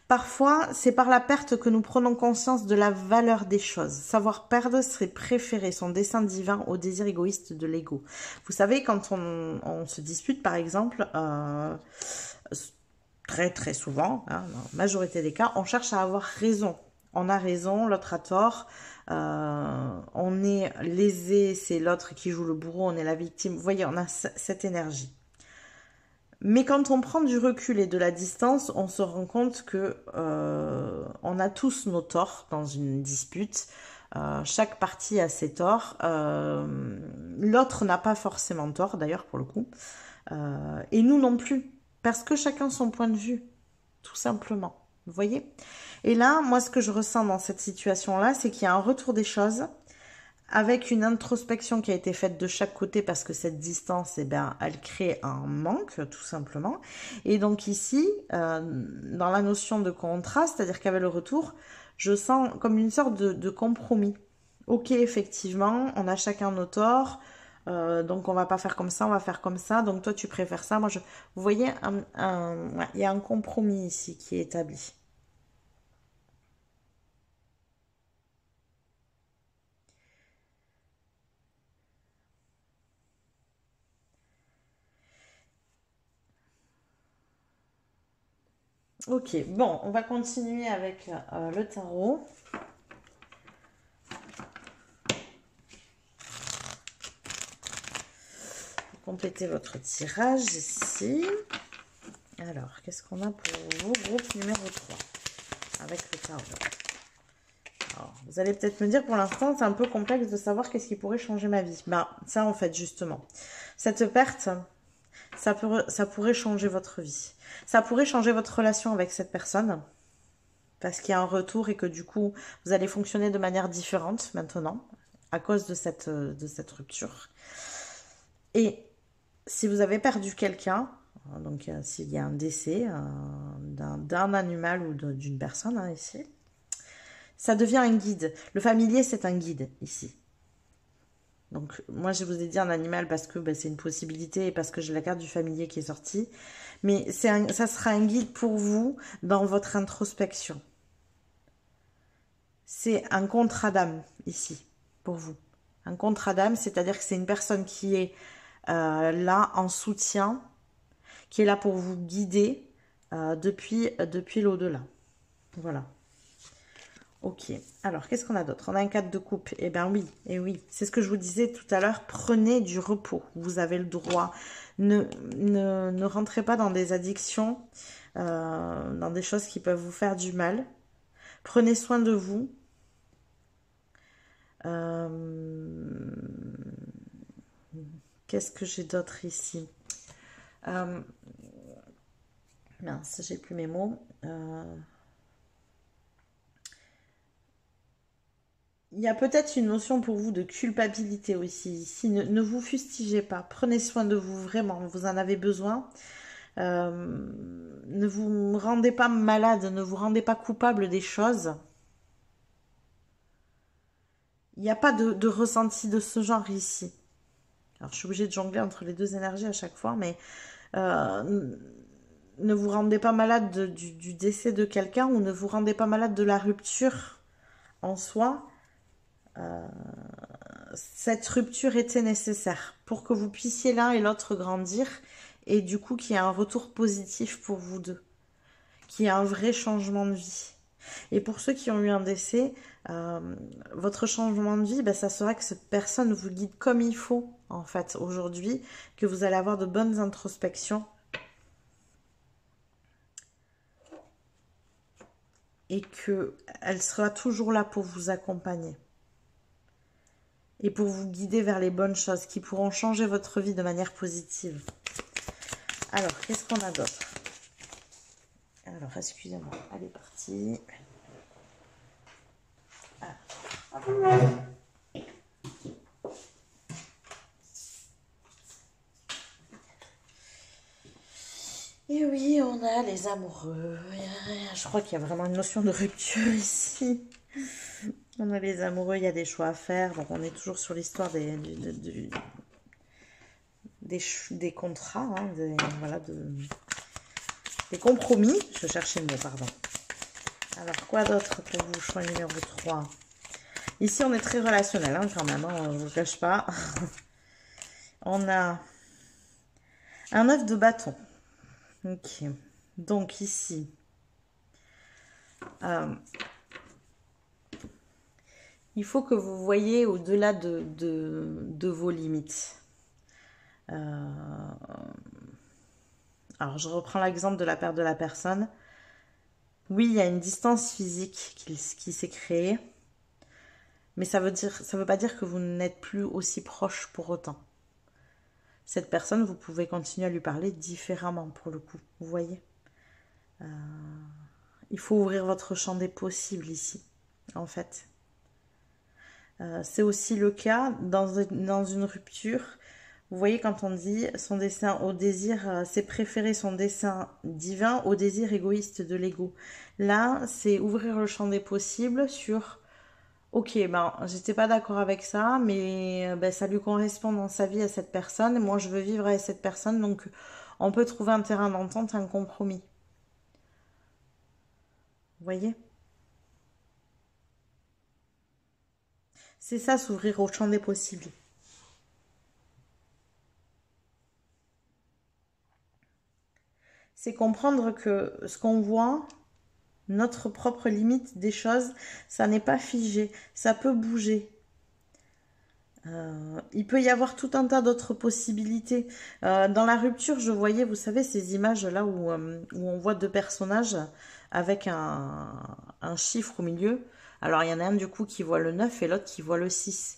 Parfois, c'est par la perte que nous prenons conscience de la valeur des choses. Savoir perdre serait préférer son dessein divin au désir égoïste de l'ego. Vous savez, quand on se dispute, par exemple, très très souvent, hein, dans la majorité des cas, on cherche à avoir raison. On a raison, l'autre a tort. On est lésé, c'est l'autre qui joue le bourreau, on est la victime. Vous voyez, on a cette énergie. Mais quand on prend du recul et de la distance, on se rend compte que on a tous nos torts dans une dispute. Chaque partie a ses torts. L'autre n'a pas forcément tort, d'ailleurs, pour le coup. Et nous non plus. Parce que chacun son point de vue, tout simplement. Vous voyez? Et là, moi, ce que je ressens dans cette situation-là, c'est qu'il y a un retour des choses avec une introspection qui a été faite de chaque côté parce que cette distance, eh bien, elle crée un manque, tout simplement. Et donc ici, dans la notion de contraste, c'est-à-dire qu'avec le retour, je sens comme une sorte de compromis. Ok, effectivement, on a chacun nos torts, donc on va pas faire comme ça, on va faire comme ça. Donc toi, tu préfères ça. Moi, vous voyez, ouais, il y a un compromis ici qui est établi. Ok, bon, on va continuer avec le tarot. Complétez votre tirage ici. Alors, qu'est-ce qu'on a pour vous, groupe numéro 3 avec le tarot. Alors, vous allez peut-être me dire, pour l'instant, c'est un peu complexe de savoir qu'est-ce qui pourrait changer ma vie. Ben, ça, en fait, justement. Cette perte, ça pourrait changer votre vie. Ça pourrait changer votre relation avec cette personne. Parce qu'il y a un retour et que du coup, vous allez fonctionner de manière différente maintenant, à cause de cette rupture. Et si vous avez perdu quelqu'un, donc s'il y a un décès d'un animal ou d'une personne ici, ça devient un guide. Le familier, c'est un guide ici. Donc moi, je vous ai dit un animal parce que c'est une possibilité et parce que j'ai la carte du familier qui est sortie. Mais ça sera un guide pour vous dans votre introspection. C'est un contrat d'âme ici, pour vous. Un contrat d'âme, c'est-à-dire que c'est une personne qui est là en soutien, qui est là pour vous guider depuis l'au-delà. Voilà. Ok. Alors, qu'est-ce qu'on a d'autre? On a un 4 de coupe. Eh bien oui, c'est ce que je vous disais tout à l'heure. Prenez du repos. Vous avez le droit. Ne rentrez pas dans des addictions, dans des choses qui peuvent vous faire du mal. Prenez soin de vous. Qu'est-ce que j'ai d'autre ici? Mince, j'ai plus mes mots. Il y a peut-être une notion pour vous de culpabilité aussi. Ici, ne vous fustigez pas. Prenez soin de vous, vraiment. Vous en avez besoin. Ne vous rendez pas malade. Ne vous rendez pas coupable des choses. Il n'y a pas de ressenti de ce genre ici. Alors, je suis obligée de jongler entre les deux énergies à chaque fois, mais ne vous rendez pas malade du décès de quelqu'un ou ne vous rendez pas malade de la rupture en soi. Cette rupture était nécessaire pour que vous puissiez l'un et l'autre grandir et du coup qu'il y ait un retour positif pour vous deux, qu'il y ait un vrai changement de vie. Et pour ceux qui ont eu un décès, votre changement de vie, ça sera que cette personne vous guide comme il faut, en fait, aujourd'hui, que vous allez avoir de bonnes introspections. Et qu'elle sera toujours là pour vous accompagner. Et pour vous guider vers les bonnes choses qui pourront changer votre vie de manière positive. Alors, qu'est-ce qu'on a d'autre? Alors, excusez-moi, elle est partie. Et oui, on a les amoureux. Je crois qu'il y a vraiment une notion de rupture ici. On a les amoureux, il y a des choix à faire. Donc, on est toujours sur l'histoire des contrats, des compromis. Je cherchais le mot, pardon. Alors, quoi d'autre pour vous, choix numéro 3? Ici, on est très relationnel, quand même, je ne vous cache pas. On a un 9 de bâton. Ok. Donc, ici, il faut que vous voyez au-delà de vos limites. Alors, je reprends l'exemple de la perte de la personne. Oui, il y a une distance physique qui s'est créée. Mais ça veut pas dire que vous n'êtes plus aussi proche pour autant. Cette personne, vous pouvez continuer à lui parler différemment pour le coup. Vous voyez, il faut ouvrir votre champ des possibles ici, en fait. C'est aussi le cas dans une rupture. Vous voyez, quand on dit son dessein au désir, c'est préférer son dessein divin au désir égoïste de l'ego. Là, c'est ouvrir le champ des possibles sur Ok, ben, j'étais pas d'accord avec ça, mais ben, ça lui correspond dans sa vie à cette personne. Et moi, je veux vivre avec cette personne, donc on peut trouver un terrain d'entente, un compromis. Vous voyez? C'est ça, s'ouvrir au champ des possibles. C'est comprendre que ce qu'on voit, notre propre limite des choses, ça n'est pas figé, ça peut bouger. Il peut y avoir tout un tas d'autres possibilités. Dans la rupture, je voyais, vous savez, ces images là où on voit deux personnages avec un chiffre au milieu. Alors il y en a un du coup qui voit le 9 et l'autre qui voit le 6.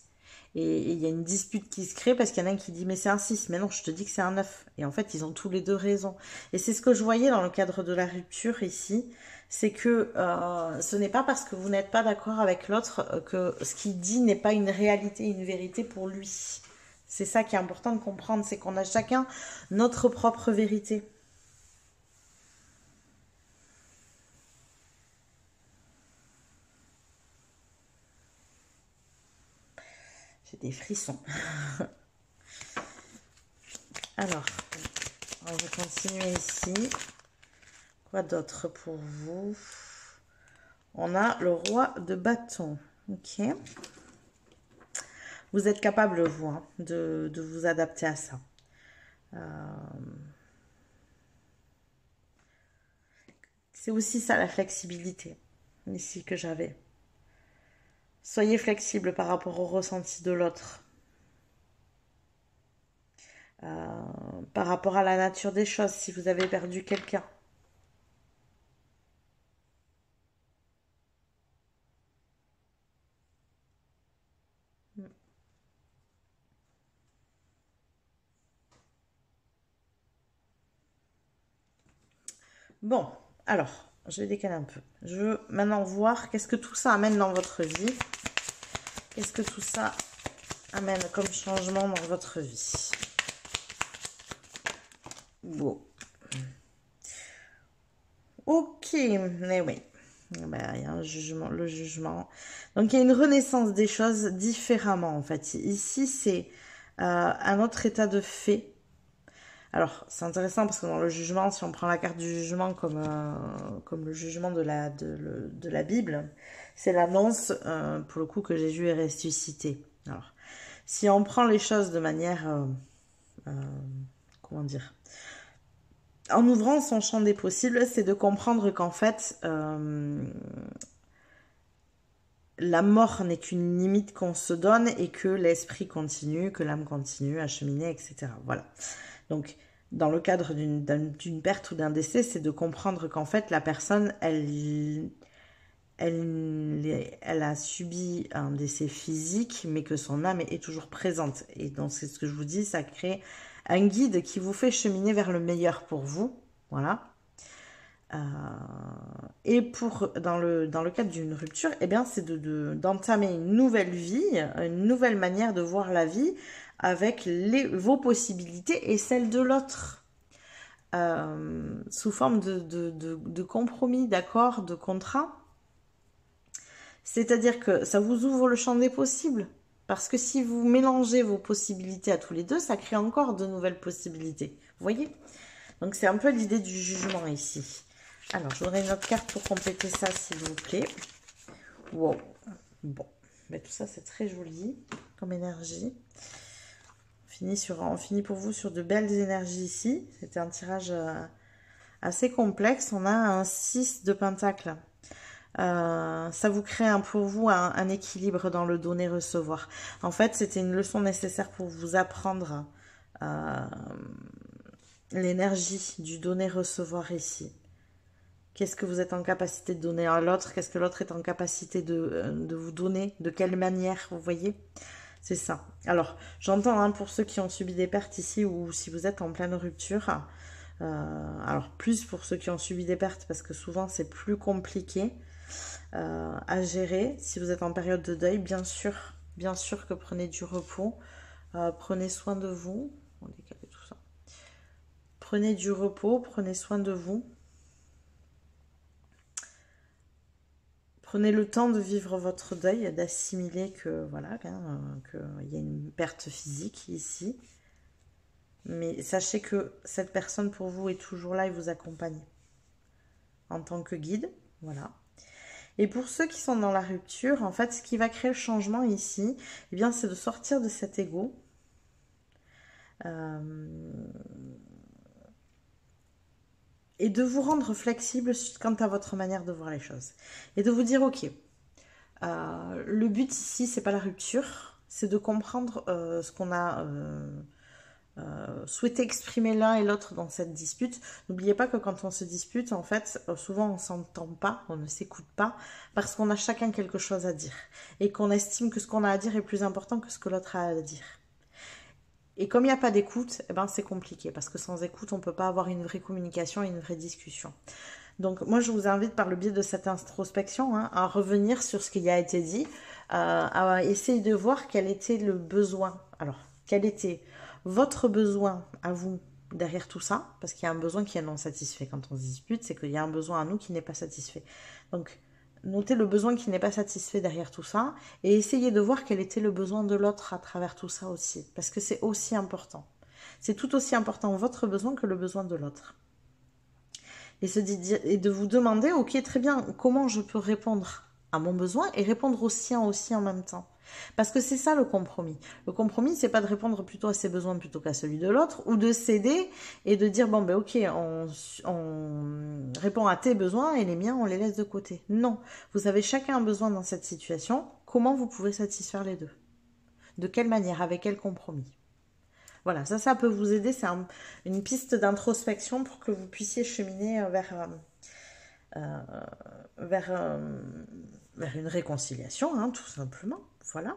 Et il y a une dispute qui se crée parce qu'il y en a un qui dit mais c'est un 6, mais non, je te dis que c'est un 9. Et en fait, ils ont tous les deux raison. Et c'est ce que je voyais dans le cadre de la rupture ici, c'est que ce n'est pas parce que vous n'êtes pas d'accord avec l'autre que ce qu'il dit n'est pas une réalité, une vérité pour lui. C'est ça qui est important de comprendre, c'est qu'on a chacun notre propre vérité. J'ai des frissons. Alors, on va continuer ici. Quoi d'autre pour vous? On a le roi de bâton. Ok. Vous êtes capable, vous, hein, de vous adapter à ça. C'est aussi ça la flexibilité, ici que j'avais. Soyez flexible par rapport au ressenti de l'autre. Par rapport à la nature des choses, si vous avez perdu quelqu'un. Bon, alors, je vais décaler un peu. Je veux maintenant voir qu'est-ce que tout ça amène dans votre vie. Qu'est-ce que tout ça amène comme changement dans votre vie. Bon. Ok, mais oui. Ben, il y a un jugement, le jugement. Donc il y a une renaissance des choses différemment en fait. Ici c'est un autre état de fait. Alors c'est intéressant parce que dans le jugement, si on prend la carte du jugement comme le jugement de la Bible, c'est l'annonce pour le coup que Jésus est ressuscité. Alors si on prend les choses de manière, comment dire, en ouvrant son champ des possibles, c'est de comprendre qu'en fait, la mort n'est qu'une limite qu'on se donne et que l'esprit continue, que l'âme continue à cheminer, etc. Voilà. Donc, dans le cadre d'une perte ou d'un décès, c'est de comprendre qu'en fait, la personne, elle a subi un décès physique, mais que son âme est toujours présente. Et donc, c'est ce que je vous dis, ça crée un guide qui vous fait cheminer vers le meilleur pour vous. Voilà. Et dans le cadre d'une rupture, eh bien, c'est d'entamer une nouvelle vie, une nouvelle manière de voir la vie avec vos possibilités et celles de l'autre. Sous forme de compromis, d'accord, de contrat. C'est-à-dire que ça vous ouvre le champ des possibles. Parce que si vous mélangez vos possibilités à tous les deux, ça crée encore de nouvelles possibilités. Vous voyez? Donc c'est un peu l'idée du jugement ici. Alors, je voudrais une autre carte pour compléter ça, s'il vous plaît. Wow. Bon. Mais tout ça, c'est très joli comme énergie. On finit pour vous sur de belles énergies ici. C'était un tirage assez complexe. On a un 6 de pentacle. Ça vous crée pour vous un équilibre dans le donner-recevoir. En fait, c'était une leçon nécessaire pour vous apprendre l'énergie du donner-recevoir ici. Qu'est-ce que vous êtes en capacité de donner à l'autre? Qu'est-ce que l'autre est en capacité de vous donner? De quelle manière? Vous voyez? C'est ça. Alors, j'entends hein, pour ceux qui ont subi des pertes ici ou si vous êtes en pleine rupture. Alors, plus pour ceux qui ont subi des pertes parce que souvent c'est plus compliqué à gérer. Si vous êtes en période de deuil, bien sûr que prenez du repos. Prenez soin de vous. On va décaler tout ça. Prenez du repos, prenez soin de vous. Prenez le temps de vivre votre deuil, d'assimiler que voilà, qu'il y a une perte physique ici. Mais sachez que cette personne pour vous est toujours là et vous accompagne en tant que guide. Voilà. Et pour ceux qui sont dans la rupture, en fait, ce qui va créer le changement ici, eh bien, c'est de sortir de cet ego. Et de vous rendre flexible quant à votre manière de voir les choses. Et de vous dire, ok, le but ici, c'est pas la rupture, c'est de comprendre ce qu'on a souhaité exprimer l'un et l'autre dans cette dispute. N'oubliez pas que quand on se dispute, en fait, souvent on s'entend pas, on ne s'écoute pas, parce qu'on a chacun quelque chose à dire. Et qu'on estime que ce qu'on a à dire est plus important que ce que l'autre a à dire. Et comme il n'y a pas d'écoute, eh ben c'est compliqué, parce que sans écoute, on ne peut pas avoir une vraie communication et une vraie discussion. Donc moi, je vous invite par le biais de cette introspection à revenir sur ce qui a été dit, à essayer de voir quel était le besoin. Alors, quel était votre besoin à vous derrière tout ça, parce qu'il y a un besoin qui est non satisfait. Quand on se dispute, c'est qu'il y a un besoin à nous qui n'est pas satisfait. Donc, notez le besoin qui n'est pas satisfait derrière tout ça et essayez de voir quel était le besoin de l'autre à travers tout ça aussi, parce que c'est aussi important. C'est tout aussi important votre besoin que le besoin de l'autre. Et de vous demander, ok, très bien, comment je peux répondre à mon besoin et répondre au sien aussi en même temps. Parce que c'est ça le compromis. Le compromis, c'est pas de répondre plutôt à ses besoins plutôt qu'à celui de l'autre, ou de céder et de dire, bon ben ok, on répond à tes besoins et les miens, on les laisse de côté. Non, vous avez chacun un besoin dans cette situation. Comment vous pouvez satisfaire les deux? De quelle manière? Avec quel compromis? Voilà, ça peut vous aider. C'est une piste d'introspection pour que vous puissiez cheminer vers une réconciliation, tout simplement. Voilà.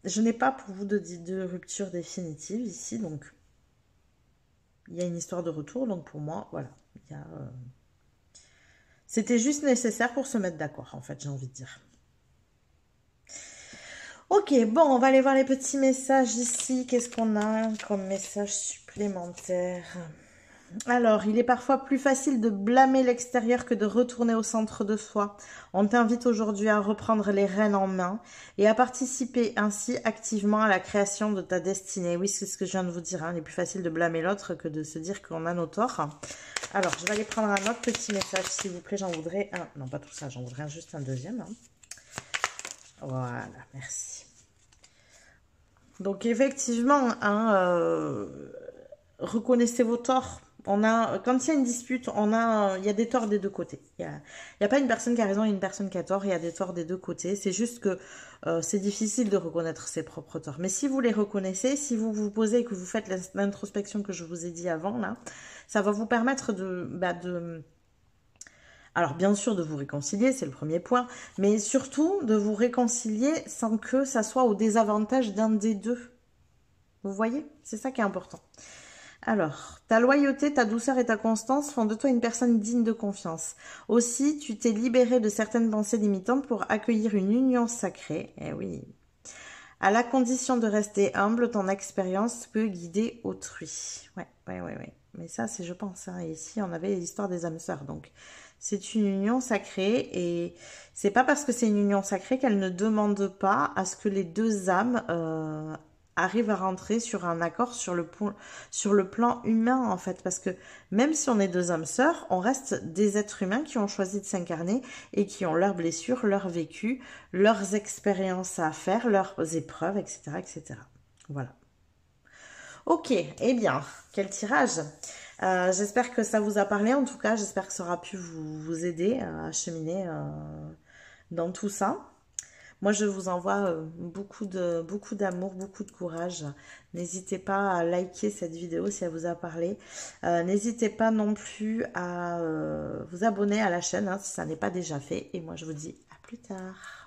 Je n'ai pas pour vous de rupture définitive ici, donc il y a une histoire de retour, donc pour moi, voilà. C'était juste nécessaire pour se mettre d'accord, en fait, j'ai envie de dire. Ok, bon, on va aller voir les petits messages ici. Qu'est-ce qu'on a comme message supplémentaire ? Alors, il est parfois plus facile de blâmer l'extérieur que de retourner au centre de soi. On t'invite aujourd'hui à reprendre les rênes en main et à participer ainsi activement à la création de ta destinée. Oui, c'est ce que je viens de vous dire. Il est plus facile de blâmer l'autre que de se dire qu'on a nos torts. Alors, je vais aller prendre un autre petit message, s'il vous plaît. J'en voudrais un. Non, pas tout ça. J'en voudrais juste un deuxième. Voilà, merci. Donc, effectivement, reconnaissez vos torts. Quand il y a une dispute, il y a des torts des deux côtés. Il y a pas une personne qui a raison et une personne qui a tort. Il y a des torts des deux côtés. C'est juste que c'est difficile de reconnaître ses propres torts. Mais si vous les reconnaissez, si vous vous posez et que vous faites l'introspection que je vous ai dit avant, là, ça va vous permettre alors bien sûr de vous réconcilier, c'est le premier point, mais surtout de vous réconcilier sans que ça soit au désavantage d'un des deux. Vous voyez? C'est ça qui est important. Alors, ta loyauté, ta douceur et ta constance font de toi une personne digne de confiance. Aussi, tu t'es libéré de certaines pensées limitantes pour accueillir une union sacrée. Eh oui. À la condition de rester humble, ton expérience peut guider autrui. Ouais. Mais ça, c'est, je pense, et ici, on avait l'histoire des âmes sœurs. Donc, c'est une union sacrée et c'est pas parce que c'est une union sacrée qu'elle ne demande pas à ce que les deux âmes arrive à rentrer sur un accord sur le plan humain, en fait. Parce que même si on est deux âmes sœurs, on reste des êtres humains qui ont choisi de s'incarner et qui ont leurs blessures, leur vécu, leurs expériences à faire, leurs épreuves, etc. etc. Voilà. Ok, eh bien, quel tirage. J'espère que ça vous a parlé, en tout cas. J'espère que ça aura pu vous aider à cheminer dans tout ça. Moi, je vous envoie beaucoup d'amour, beaucoup de courage. N'hésitez pas à liker cette vidéo si elle vous a parlé. N'hésitez pas non plus à vous abonner à la chaîne si ça n'est pas déjà fait. Et moi, je vous dis à plus tard.